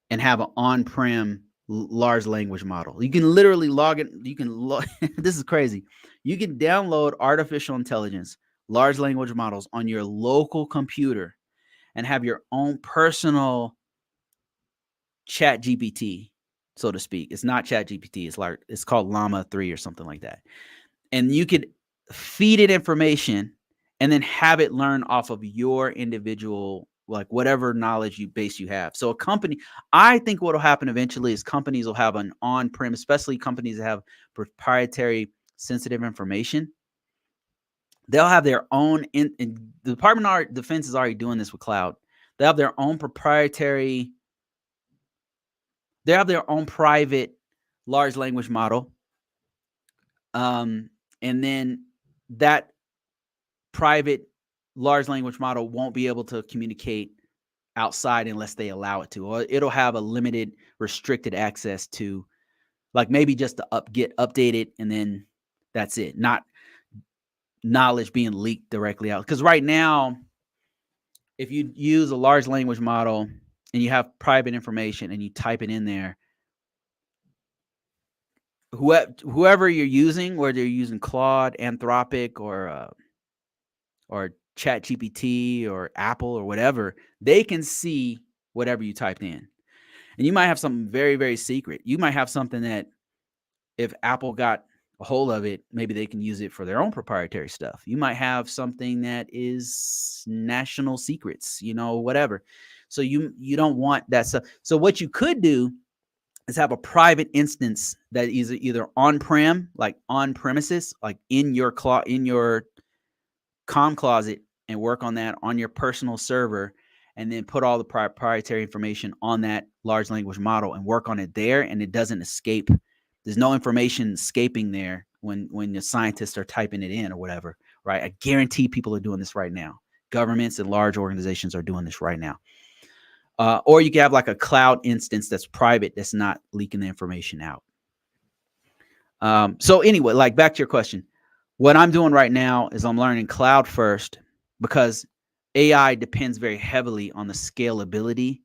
and have an on-prem large language model. You can literally log it. This is crazy. You can download artificial intelligence, large language models on your local computer and have your own personal chat GPT, so to speak. It's not chat GPT. It's called Llama 3 or something like that. And you could feed it information and then have it learn off of your individual, like whatever knowledge you have. So I think what will happen eventually is companies will have an on-prem, especially companies that have proprietary sensitive information. They'll have their own, the Department of Defense is already doing this with cloud. They have their own private large language model. And then that private large language model won't be able to communicate outside unless they allow it to, or it'll have a limited, restricted access to, like maybe just to get updated, and then that's it. Not knowledge being leaked directly out. Because right now, if you use a large language model and you have private information and you type it in there, whoever you're using, whether you're using Claude, Anthropic, or ChatGPT or Apple or whatever, they can see whatever you typed in. And you might have something very, very secret. You might have something that if Apple got a hold of it, maybe they can use it for their own proprietary stuff. You might have something that is national secrets, whatever. So you don't want that stuff. So what you could do is have a private instance that is either on-prem, like on premises, like in your comm closet, and work on that on your personal server, and then put all the proprietary information on that large language model and work on it there, and it doesn't escape. There's no information escaping there when the scientists are typing it in or whatever, right? I guarantee people are doing this right now. Governments and large organizations are doing this right now. Or you can have like a cloud instance that's private, that's not leaking the information out. So anyway, like back to your question, what I'm doing right now is I'm learning cloud first, because AI depends very heavily on the scalability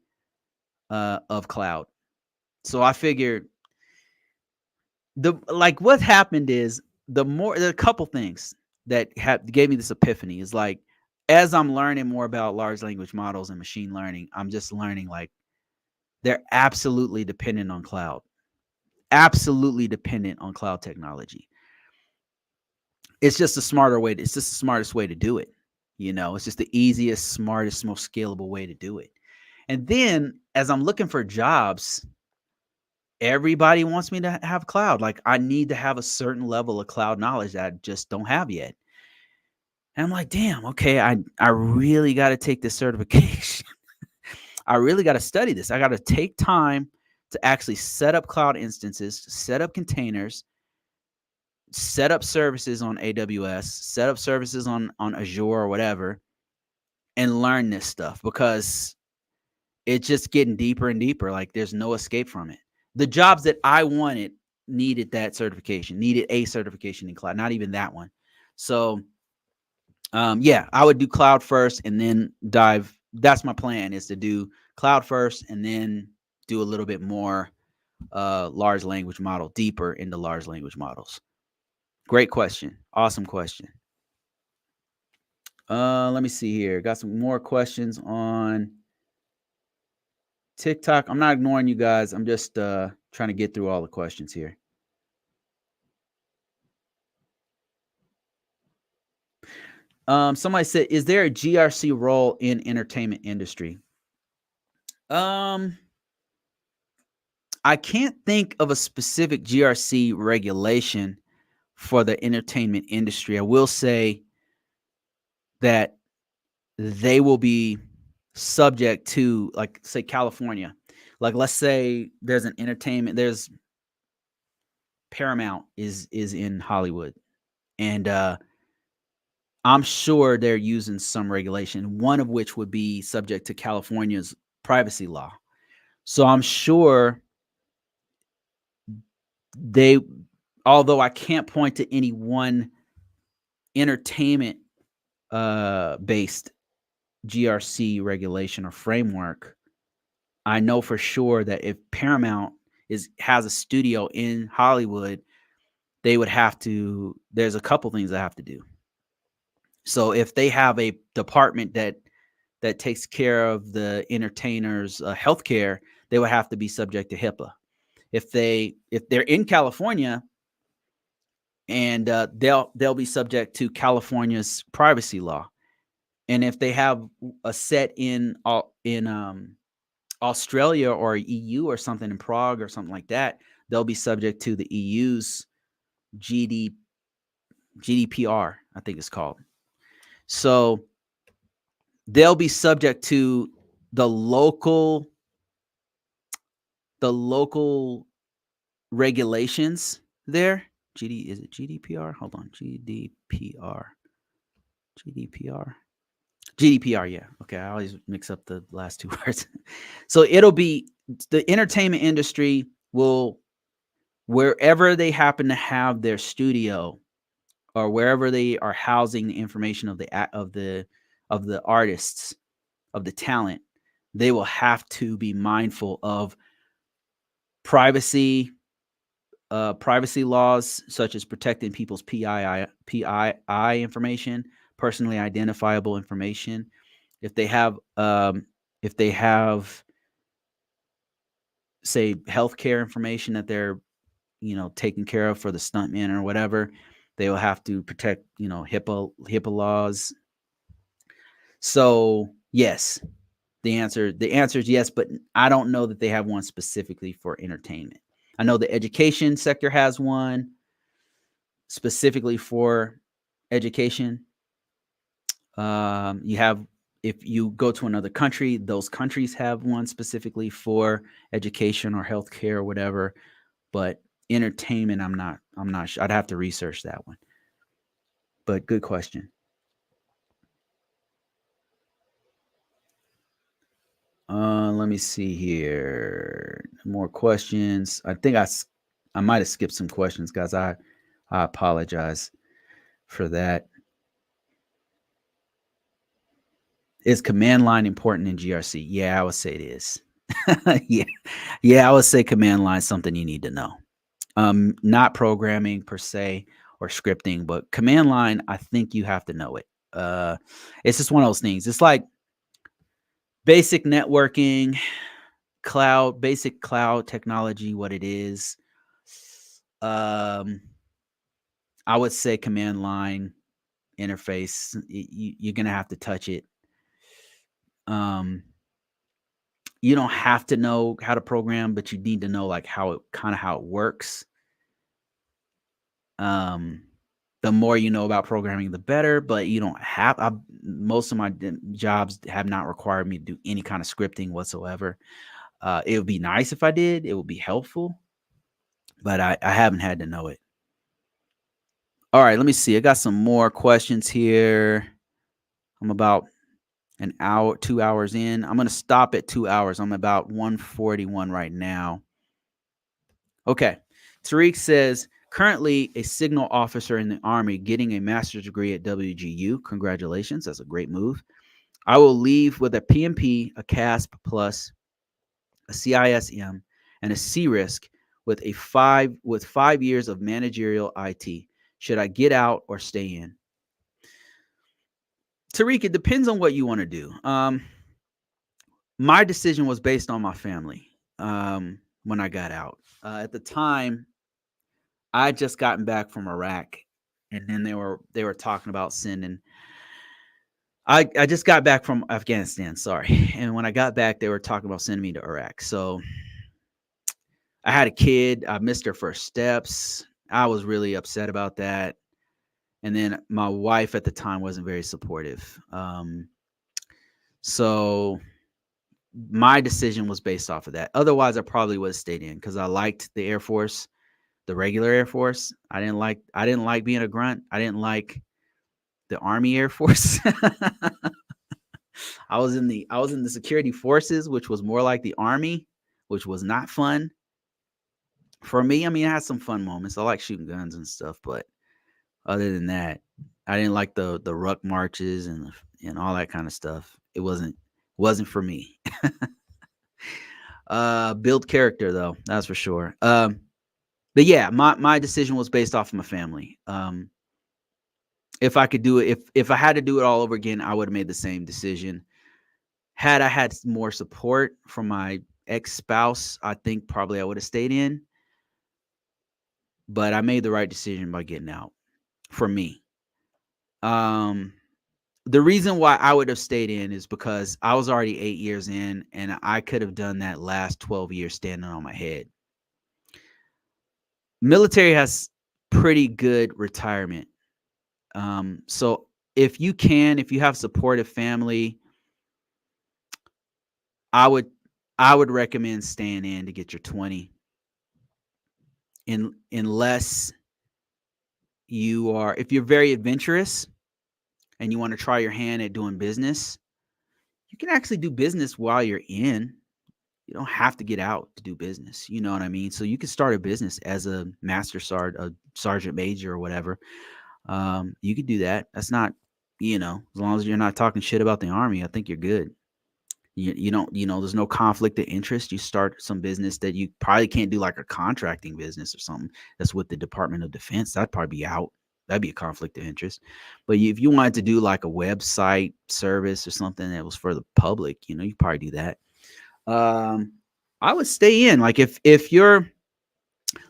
of cloud. So I figured what happened is there are a couple things that gave me this epiphany. Is like, as I'm learning more about large language models and machine learning, I'm just learning like they're absolutely dependent on cloud. Absolutely dependent on cloud technology. It's just the smartest way to do it. It's just the easiest, smartest, most scalable way to do it. And then as I'm looking for jobs, everybody wants me to have cloud. Like, I need to have a certain level of cloud knowledge that I just don't have yet. And I'm like, damn, okay, I really got to take this certification. I really got to study this. I got to take time to actually set up cloud instances, set up containers, set up services on AWS, set up services on Azure or whatever, and learn this stuff, because it's just getting deeper and deeper. Like, there's no escape from it. The jobs that I wanted needed a certification in cloud, not even that one. So, yeah, I would do cloud first and then dive. That's my plan, is to do cloud first and then do a little bit more large language model, deeper into large language models. Great question. Awesome question. Let me see here. Got some more questions on TikTok. I'm not ignoring you guys. I'm just trying to get through all the questions here. Somebody said, is there a GRC role in entertainment industry? I can't think of a specific GRC regulation for the entertainment industry. I will say that they will be subject to, like, say, California. Like, let's say there's Paramount is in Hollywood, and I'm sure they're using some regulation, one of which would be subject to California's privacy law. So I'm sure although I can't point to any one entertainment based GRC regulation or framework, I know for sure that if Paramount has a studio in Hollywood, they would have to. There's a couple things they have to do. So if they have a department that takes care of the entertainers' healthcare, they would have to be subject to HIPAA. If they're in California, and they'll be subject to California's privacy law. And if they have a set in Australia or EU or something, in Prague or something like that, they'll be subject to the EU's GDPR, I think it's called. So they'll be subject to the local regulations there. Is it GDPR? Hold on. GDPR, yeah. Okay, I always mix up the last two words. So it'll be the entertainment industry will, wherever they happen to have their studio or wherever they are housing the information of the artists, of the talent, they will have to be mindful of privacy laws, such as protecting people's PII information, personally identifiable information. If they have say healthcare information that they're taking care of for the stuntman or whatever, they will have to protect HIPAA laws. So yes, the answer is yes, but I don't know that they have one specifically for entertainment. I know the education sector has one specifically for education. You have If you go to another country, those countries have one specifically for education or healthcare or whatever. But entertainment, I'm not sure. I'd have to research that one. But good question. Let me see here. More questions. I might have skipped some questions, guys. I apologize for that. Is command line important in GRC? Yeah, I would say it is. Yeah. Yeah, I would say command line is something you need to know. Not programming per se or scripting, but command line, I think you have to know it. It's just one of those things. It's like basic networking, basic cloud technology, what it is. Um, I would say command line interface. You're gonna have to touch it. Um, you don't have to know how to program, but you need to know like how it works. Um, the more you know about programming, the better. But you don't have. Most of my jobs have not required me to do any kind of scripting whatsoever. It would be nice if I did. It would be helpful, but I haven't had to know it. All right, let me see. I got some more questions here. I'm about an hour, 2 hours in. I'm going to stop at 2 hours. I'm about 141 right now. Okay. Tariq says, currently a signal officer in the Army getting a master's degree at WGU. Congratulations. That's a great move. I will leave with a PMP, a CASP plus, a CISM, and a CRISC with 5 years of managerial IT. Should I get out or stay in? Tariq, it depends on what you want to do. My decision was based on my family when I got out. At the time, I just gotten back from Iraq, and then they were talking about sending. I just got back from Afghanistan, sorry, and when I got back, they were talking about sending me to Iraq. So I had a kid. I missed her first steps. I was really upset about that. And then my wife at the time wasn't very supportive. So my decision was based off of that. Otherwise, I probably would have stayed in because I liked the Air Force, the regular Air Force. I didn't like being a grunt. I didn't like the Army Air Force. I was in the security forces, which was more like the Army, which was not fun for me. I mean, I had some fun moments. I like shooting guns and stuff, but other than that, I didn't like the ruck marches and all that kind of stuff. It wasn't for me. Build character though, that's for sure. But yeah, my decision was based off of my family. If I could do it, if I had to do it all over again, I would have made the same decision. Had I had more support from my ex-spouse, I think probably I would have stayed in. But I made the right decision by getting out for me. Um, the reason why I would have stayed in is because I was already 8 years in, and I could have done that last 12 years standing on my head. Military has pretty good retirement. So if you have supportive family, I would I would recommend staying in to get your 20. Unless if you're very adventurous and you want to try your hand at doing business, you can actually do business while you're in. You don't have to get out to do business. You know what I mean? So you can start a business as a a sergeant major or whatever. You could do that. That's not, as long as you're not talking shit about the Army, I think you're good. You don't, there's no conflict of interest. You start some business that you probably can't do, like a contracting business or something that's with the Department of Defense. That'd probably be out. That'd be a conflict of interest. But if you wanted to do like a website service or something that was for the public, you probably do that. I would stay in. Like if you're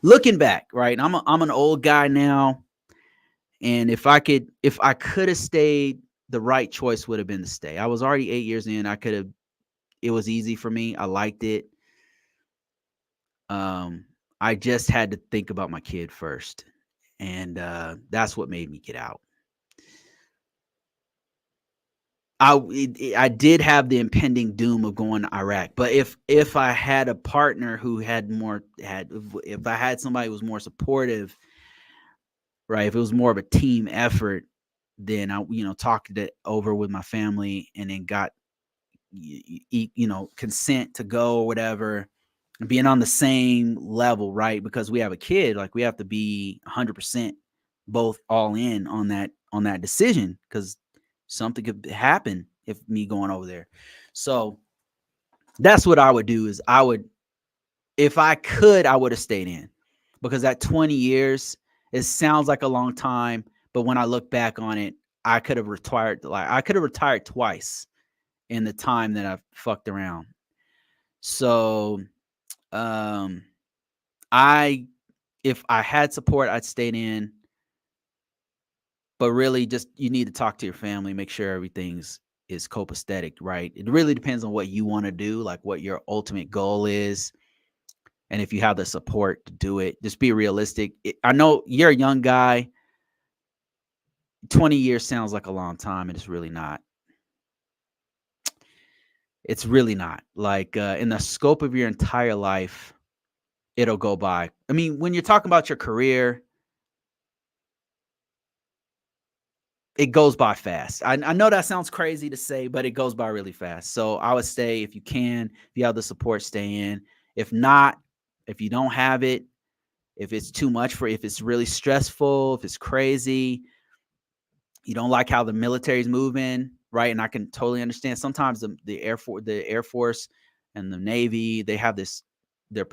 looking back, right? I'm an old guy now, and if I could have stayed, the right choice would have been to stay. I was already 8 years in. I could have. It was easy for me. I liked it. Um, I just had to think about my kid first, and that's what made me get out. I did have the impending doom of going to Iraq, but if I had a partner who had more had if I had somebody who was more supportive, right? If it was more of a team effort, then I talked it over with my family and then got consent to go or whatever, being on the same level, right? Because we have a kid, like we have to be 100% both all in on that decision because something could happen if me going over there. So that's what I would do is if I could, I would have stayed in because that 20 years, it sounds like a long time, but when I look back on it, I could have retired. Like I could have retired twice in the time that I've fucked around. So, um, I if I had support, I'd stayed in, but really just you need to talk to your family, make sure everything's is copacetic, right? It really depends on what you want to do, like what your ultimate goal is. And if you have the support to do it, just be realistic. I know you're a young guy. 20 years sounds like a long time, and it's really not. It's really not. Like in the scope of your entire life, it'll go by. I mean, when you're talking about your career, it goes by fast. I know that sounds crazy to say, but it goes by really fast. So I would say if you can, if you have the support, stay in. If not, if you don't have it, if it's too much if it's really stressful, if it's crazy, you don't like how the military's moving, right? And I can totally understand. Sometimes the Air Force and the Navy, they have this their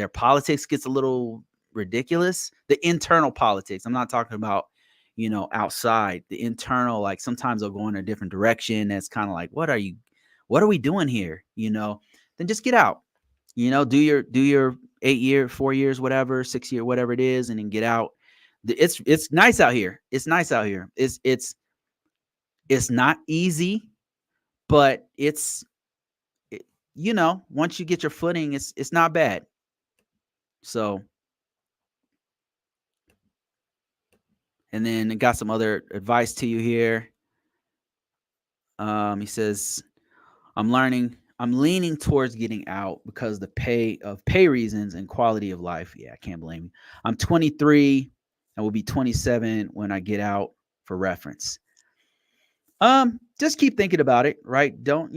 politics gets a little ridiculous. The internal politics. I'm not talking about outside. The internal, like sometimes they'll go in a different direction. That's kind of like, what are we doing here? Then just get out. Do your 8 year, 4 years, whatever, 6 year, whatever it is, and then get out. It's nice out here. It's nice out here. It's not easy, but once you get your footing, it's not bad. So, and then I got some other advice to you here. He says, I'm leaning towards getting out because pay reasons and quality of life. Yeah, I can't blame you. I'm 23 and will be 27 when I get out for reference. Just keep thinking about it, right? Don't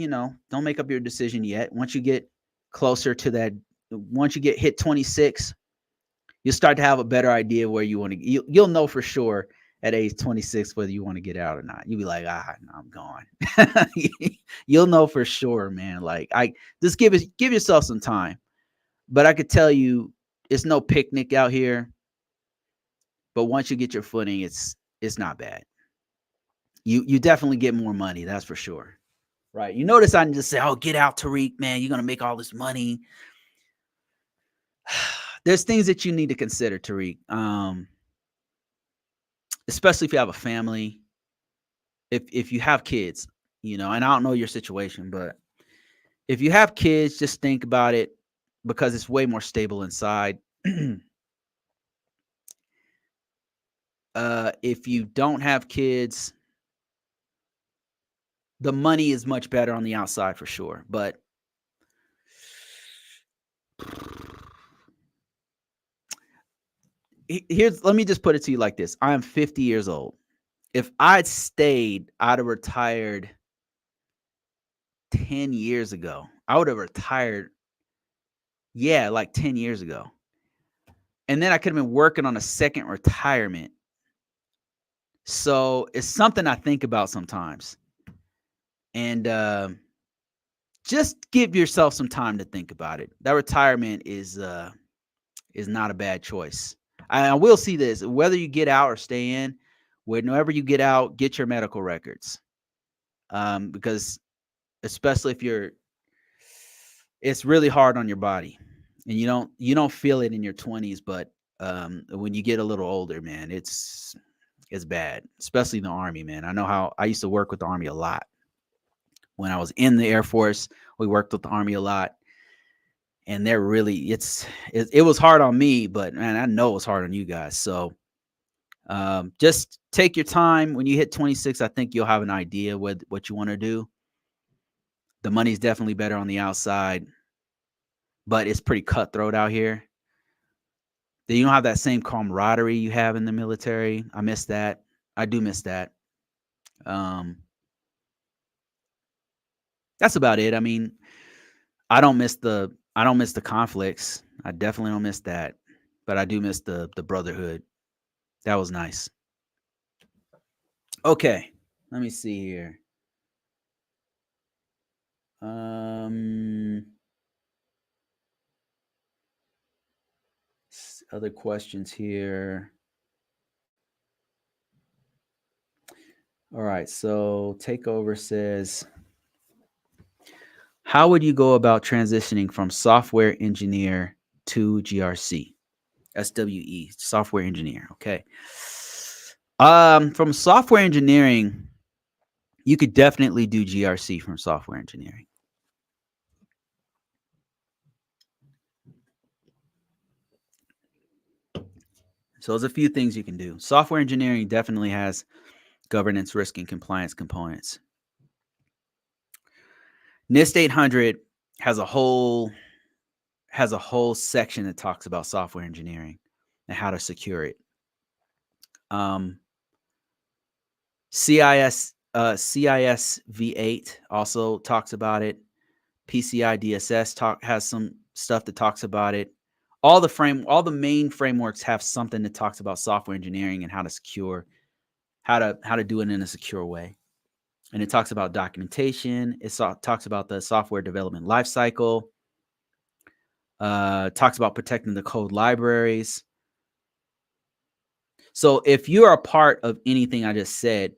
make up your decision yet. Once you get closer to that, once you get hit 26, you'll start to have a better idea where you want to. You'll know for sure at age 26 whether you want to get out or not. You'll be like, no, I'm gone. You'll know for sure, man. Like I just give yourself some time. But I could tell you, it's no picnic out here. But once you get your footing, it's not bad. You definitely get more money, that's for sure. Right. You notice I didn't just say, "Oh, get out, Tariq, man. You're gonna make all this money." There's things that you need to consider, Tariq. Especially if you have a family, if you have kids, and I don't know your situation, but if you have kids, just think about it because it's way more stable inside. If you don't have kids, the money is much better on the outside for sure. But let me just put it to you like this. I am 50 years old. If I'd stayed, I'd have retired 10 years ago. I would have retired, yeah, like 10 years ago. And then I could have been working on a second retirement. So it's something I think about sometimes. And just give yourself some time to think about it. That retirement is not a bad choice. I will see this. Whether you get out or stay in, whenever you get out, get your medical records. Because especially if it's really hard on your body. And you don't feel it in your 20s, but when you get a little older, man, it's bad, especially in the Army, man. I know how I used to work with the Army a lot. When I was in the Air Force, we worked with the Army a lot. And they're really, it was hard on me, but man, I know it was hard on you guys. So Just take your time. When you hit 26, I think you'll have an idea what you want to do. The money's definitely better on the outside, but it's pretty cutthroat out here. Then you don't have that same camaraderie you have in the military. I miss that. I do miss that. Um, that's about it. I mean, I don't miss the conflicts. I definitely don't miss that, but I do miss the brotherhood. That was nice. Okay, let me see here. Um, other questions here. All right, so Takeover says, how would you go about transitioning from software engineer to GRC? SWE, software engineer. Okay. From software engineering, you could definitely do GRC from software engineering. So there's a few things you can do. Software engineering definitely has governance, risk, and compliance components. NIST 800 has a whole section that talks about software engineering and how to secure it. CIS V8 also talks about it. PCI DSS has some stuff that talks about it. All the main frameworks have something that talks about software engineering and how to do it in a secure way. And it talks about documentation. It talks about the software development lifecycle. Talks about protecting the code libraries. So if you are a part of anything I just said,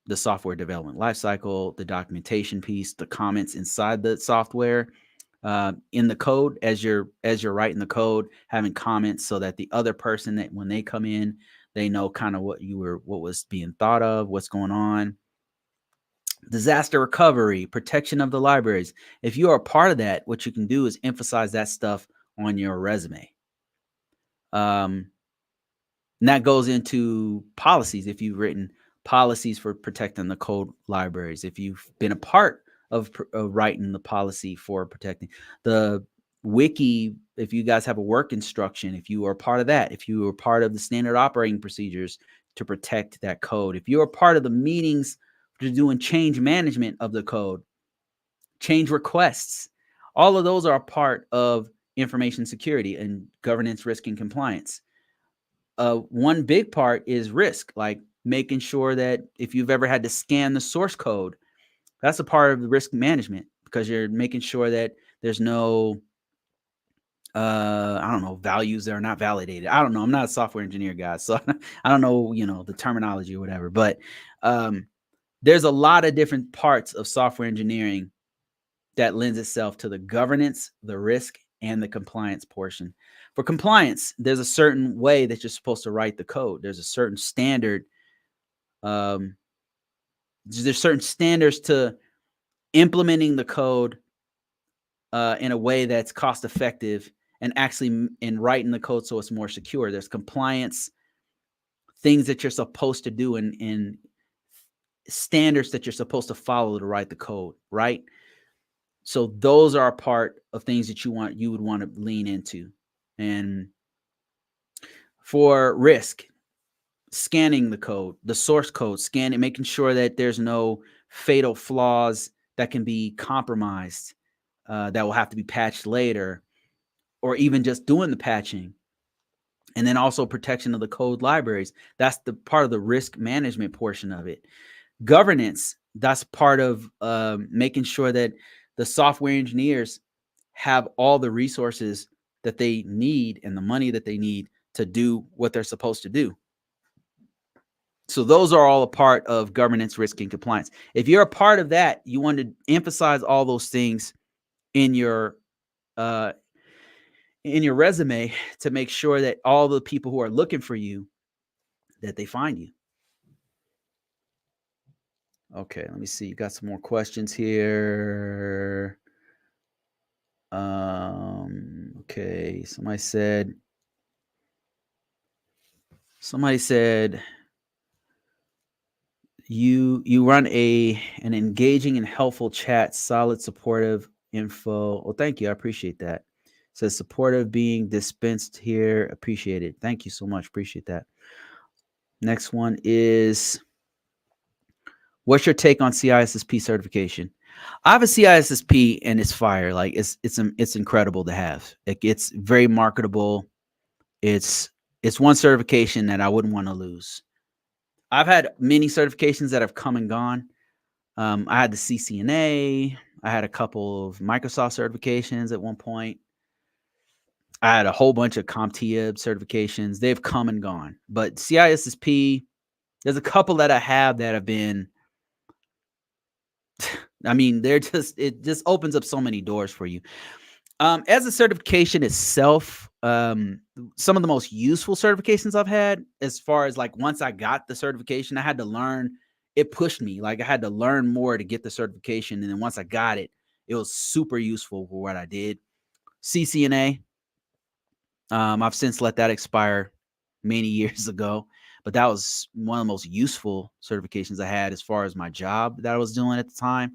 the software development lifecycle, the documentation piece, the comments inside the software, in the code as you're writing the code, having comments so that the other person, that when they come in, they know kind of what was being thought of, what's going on. Disaster recovery, protection of the libraries. If you are a part of that, what you can do is emphasize that stuff on your resume. And that goes into policies. If you've written policies for protecting the code libraries, if you've been a part of writing the policy for protecting the wiki, if you guys have a work instruction, if you are part of that, if you are part of the standard operating procedures to protect that code, if you're a part of the meetings to doing change management of the code, change requests, all of those are a part of information security and governance, risk, and compliance. One big part is risk, like making sure that if you've ever had to scan the source code, that's a part of the risk management, because you're making sure that there's no, I don't know, values that are not validated. I don't know. I'm not a software engineer, guys, so I don't know, the terminology or whatever. But there's a lot of different parts of software engineering that lends itself to the governance, the risk, and the compliance portion. For compliance, there's a certain way that you're supposed to write the code. There's a certain standard. There's certain standards to implementing the code in a way that's cost effective, and actually in writing the code so it's more secure. There's compliance things that you're supposed to do, in standards that you're supposed to follow to write the code, right? So those are a part of things that you would want to lean into. And for risk, scanning the code, the source code, scanning, making sure that there's no fatal flaws that can be compromised, that will have to be patched later, or even just doing the patching. And then also protection of the code libraries. That's the part of the risk management portion of it. Governance, that's part of making sure that the software engineers have all the resources that they need and the money that they need to do what they're supposed to do. So those are all a part of governance, risk, and compliance. If you're a part of that, you want to emphasize all those things in your resume to make sure that all the people who are looking for you, that they find you. Okay, let me see. You got some more questions here. Okay, somebody said, Somebody said you run an engaging and helpful chat, solid supportive info. Well, thank you. I appreciate that. Says supportive being dispensed here. Appreciate it. Thank you so much. Appreciate that. Next one is, what's your take on CISSP certification? I have a CISSP and it's fire. Like it's incredible to have. It's very marketable. It's it's one certification that I wouldn't want to lose. I've had many certifications that have come and gone. I had the CCNA. I had a couple of Microsoft certifications at one point. I had a whole bunch of CompTIA certifications. They've come and gone. But CISSP, there's a couple that I have that have been, I mean, it just opens up so many doors for you. As a certification itself, some of the most useful certifications I've had, as far as like once I got the certification, I had to learn. It pushed me. Like I had to learn more to get the certification, and then once I got it, it was super useful for what I did. CCNA. I've since let that expire many years ago, but that was one of the most useful certifications I had as far as my job that I was doing at the time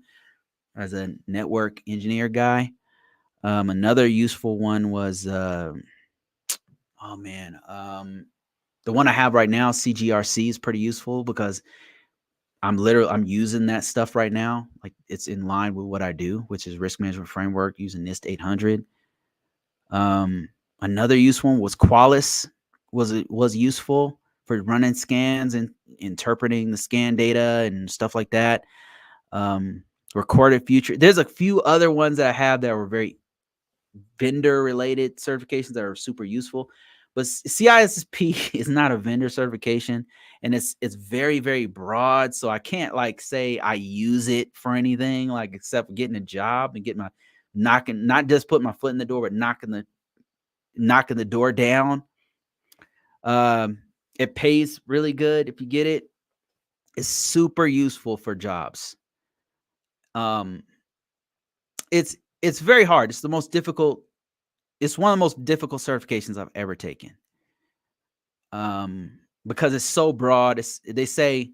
as a network engineer guy. Another useful one was, oh man, the one I have right now, CGRC, is pretty useful because I'm using that stuff right now. Like it's in line with what I do, which is risk management framework using NIST 800. Another useful one was Qualys. Was useful for running scans and interpreting the scan data and stuff like that. Recorded future. There's a few other ones that I have that were very vendor related certifications that are super useful, but CISSP is not a vendor certification, and it's very very broad, so I can't like say I use it for anything like except getting a job and getting my knocking, not just putting my foot in the door, but knocking the door down. um it pays really good if you get it. It's super useful for jobs. um it's very hard. It's one of the most difficult certifications I've ever taken, because it's so broad. They say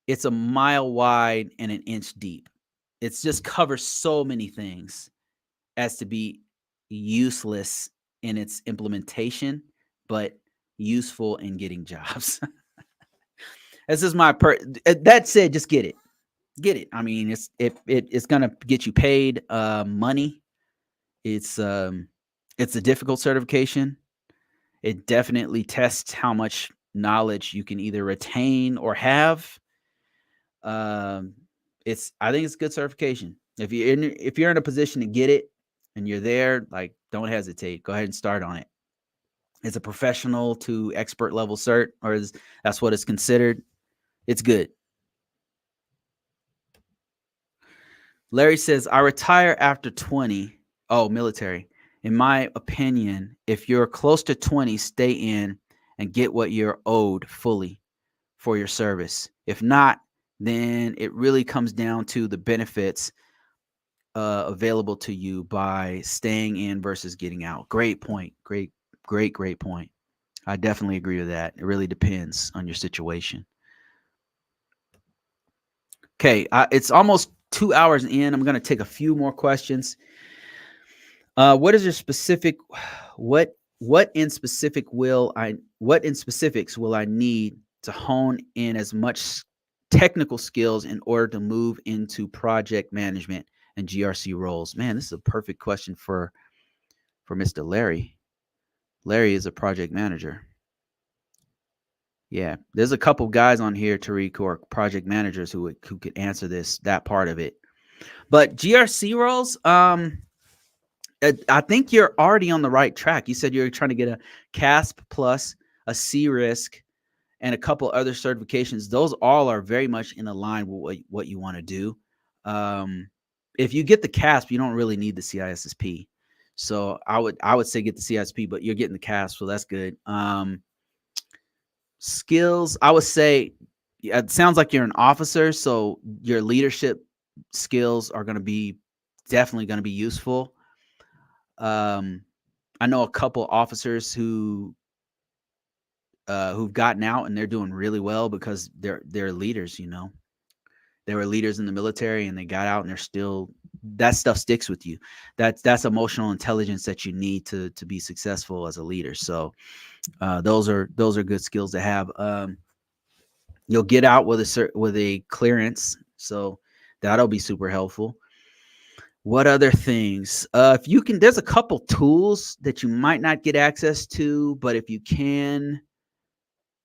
it's a mile wide and an inch deep. It's just covers so many things as to be useless in its implementation, but useful in getting jobs. This is my that said, just get it. Get it. I mean, it's gonna get you paid money. It's a difficult certification. It definitely tests how much knowledge you can either retain or have. Um, I think it's good certification. If you're in a position to get it and you're there, like don't hesitate. Go ahead and start on it. It's a professional to expert level cert, that's what it's considered. It's good. Larry says, I retire after 20. Oh, military. In my opinion, if you're close to 20, stay in and get what you're owed fully for your service. If not, then it really comes down to the benefits available to you by staying in versus getting out. Great point. Great point. I definitely agree with that. It really depends on your situation. Okay, it's almost 2 hours in. I'm going to take a few more questions. What is your specific? What in specifics will I need to hone in as much technical skills in order to move into project management and GRC roles? Man, this is a perfect question for Mr. Larry. Larry is a project manager. Yeah, there's a couple guys on here, Tariq, who are project managers who could answer that part of it. But GRC roles, I think you're already on the right track. You said you're trying to get a CASP plus, a C risk, and a couple other certifications. Those all are very much in line with what you want to do. If you get the CASP, you don't really need the CISSP. So I would say get the CISSP, but you're getting the CASP, so that's good. Skills, I would say, it sounds like you're an officer, so your leadership skills are definitely going to be useful. I know a couple officers who who've gotten out and they're doing really well because they're leaders. They were leaders in the military and they got out and they're still, that stuff sticks with you. That's emotional intelligence that you need to be successful as a leader. So those are good skills to have. You'll get out with a clearance, so that'll be super helpful. What other things? If you can, there's a couple tools that you might not get access to, but if you can,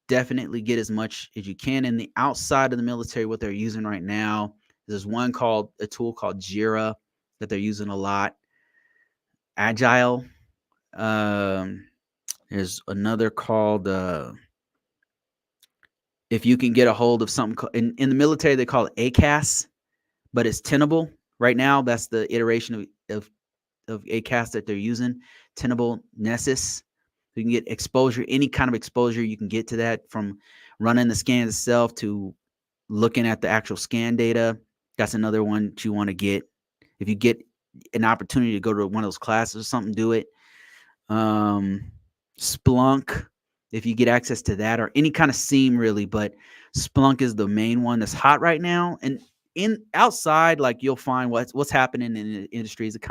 definitely get as much as you can. In the outside of the military, what they're using right now, there's a tool called Jira that they're using a lot. Agile. Um, there's another called if you can get a hold of something in the military, they call it ACAS, but it's Tenable right now. That's the iteration of ACAS that they're using. Tenable Nessus. You can get exposure, any kind of exposure you can get to that, from running the scans itself to looking at the actual scan data. That's another one that you want to get. If you get an opportunity to go to one of those classes or something, do it. Splunk, if you get access to that, or any kind of SIEM really, but Splunk is the main one that's hot right now. And in outside, like, you'll find what's happening in the industries. It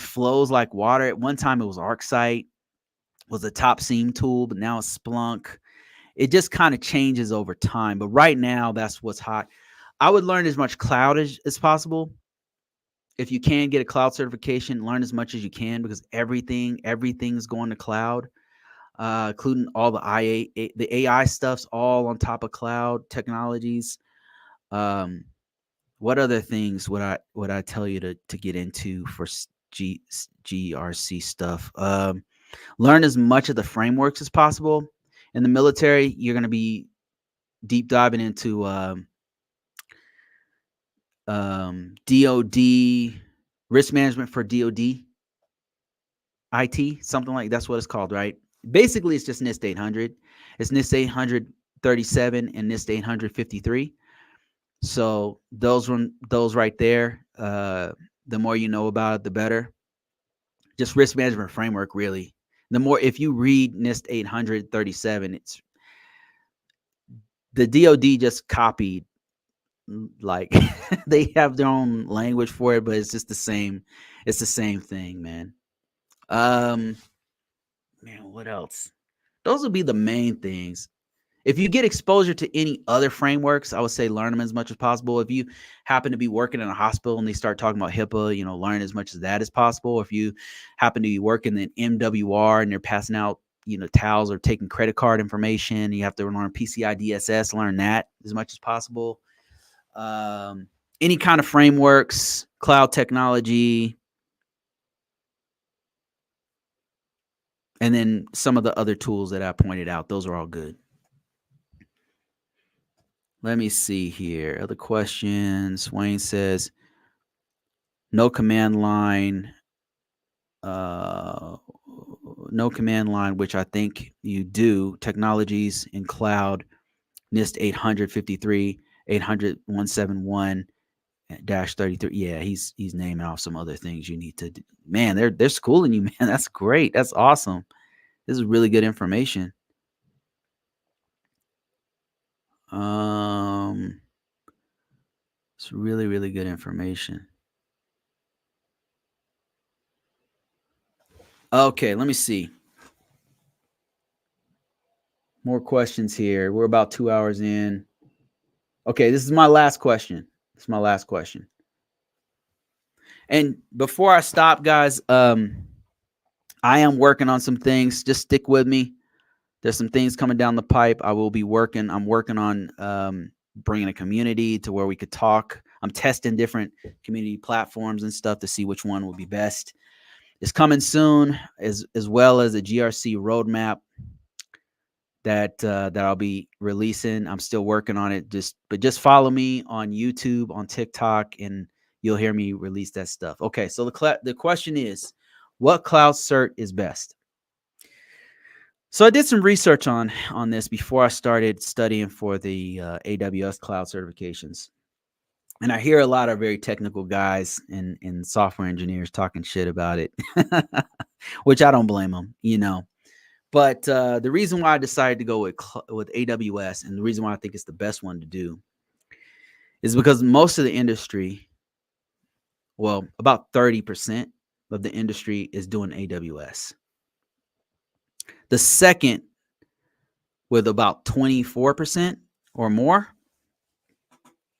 flows like water. At one time, it was ArcSight was the top SIEM tool, but now it's Splunk. It just kind of changes over time. But right now, that's what's hot. I would learn as much cloud as possible. If you can get a cloud certification, learn as much as you can, because everything's going to cloud, including all the AI stuff's all on top of cloud technologies. What other things would I tell you to get into for GRC stuff? Learn as much of the frameworks as possible. In the military, you're going to be deep diving into DoD risk management for DoD IT, something like that's what it's called, right? Basically, it's just NIST 800. It's NIST 837 and NIST 853. So those right there, the more you know about it, the better. Just risk management framework, really. The more, if you read NIST 837, it's the DoD just copied, like they have their own language for it, but it's just the same. It's the same thing, man. Man, what else? Those would be the main things. If you get exposure to any other frameworks, I would say learn them as much as possible. If you happen to be working in a hospital and they start talking about HIPAA, learn as much as that as possible. If you happen to be working in MWR and they're passing out, towels or taking credit card information, you have to learn PCI DSS, learn that as much as possible. Any kind of frameworks, cloud technology, and then some of the other tools that I pointed out. Those are all good. Let me see here. Other questions. Wayne says, no command line. No command line, which I think you do. Technologies in cloud, NIST 853, 800, 171-33. Yeah, he's naming off some other things you need to do. Man, they're schooling you, man. That's great. That's awesome. This is really good information. It's really, really good information. Okay, let me see. More questions here. We're about 2 hours in. Okay, this is my last question. And before I stop, guys, I am working on some things. Just stick with me. There's some things coming down the pipe. I'm working on bringing a community to where we could talk. I'm testing different community platforms and stuff to see which one will be best. It's coming soon, as well as a GRC roadmap that I'll be releasing. I'm still working on it. Just follow me on YouTube, on TikTok, and you'll hear me release that stuff. Okay, so the question is, what cloud cert is best? So I did some research on this before I started studying for the AWS cloud certifications. And I hear a lot of very technical guys and software engineers talking shit about it, which I don't blame them, But the reason why I decided to go with AWS, and the reason why I think it's the best one to do, is because most of the industry, well, about 30% of the industry is doing AWS. The second, with about 24% or more,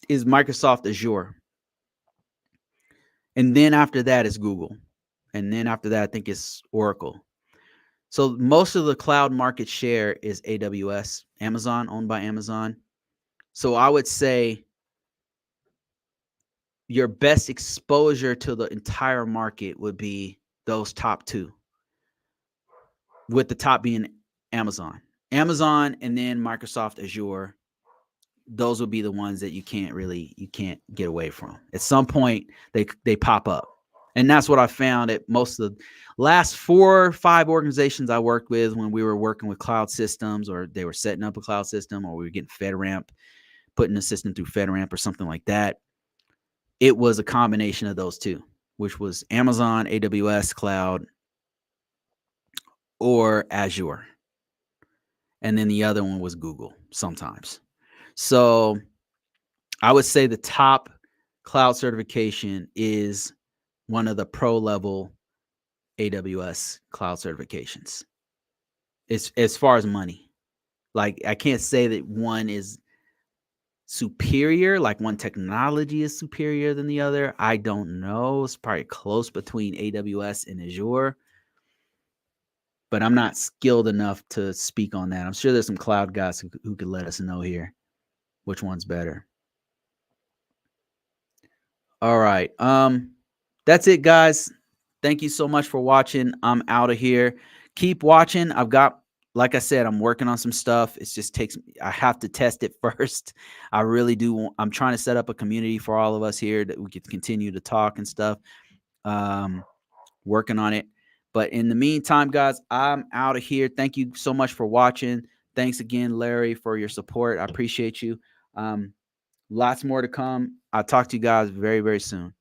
is Microsoft Azure. And then after that is Google. And then after that, I think it's Oracle. So most of the cloud market share is AWS, Amazon, owned by Amazon. So I would say your best exposure to the entire market would be those top two, with the top being Amazon. Amazon and then Microsoft Azure. Those would be the ones that you can't get away from. At some point, they pop up. And that's what I found at most of the last 4 or 5 organizations I worked with when we were working with cloud systems, or they were setting up a cloud system, or we were getting FedRAMP, putting the system through FedRAMP or something like that. It was a combination of those two, which was Amazon, AWS cloud, or Azure. And then the other one was Google sometimes. So I would say the top cloud certification is one of the pro level AWS cloud certifications. It's as far as money. Like, I can't say that one is superior, like one technology is superior than the other. I don't know. It's probably close between AWS and Azure, but I'm not skilled enough to speak on that. I'm sure there's some cloud guys who could let us know here which one's better. All right. That's it, guys. Thank you so much for watching. I'm out of here. Keep watching. Like I said, I'm working on some stuff. It just I have to test it first. I really do. I'm trying to set up a community for all of us here that we can continue to talk and stuff. Working on it. But in the meantime, guys, I'm out of here. Thank you so much for watching. Thanks again, Larry, for your support. I appreciate you. Lots more to come. I'll talk to you guys very, very soon.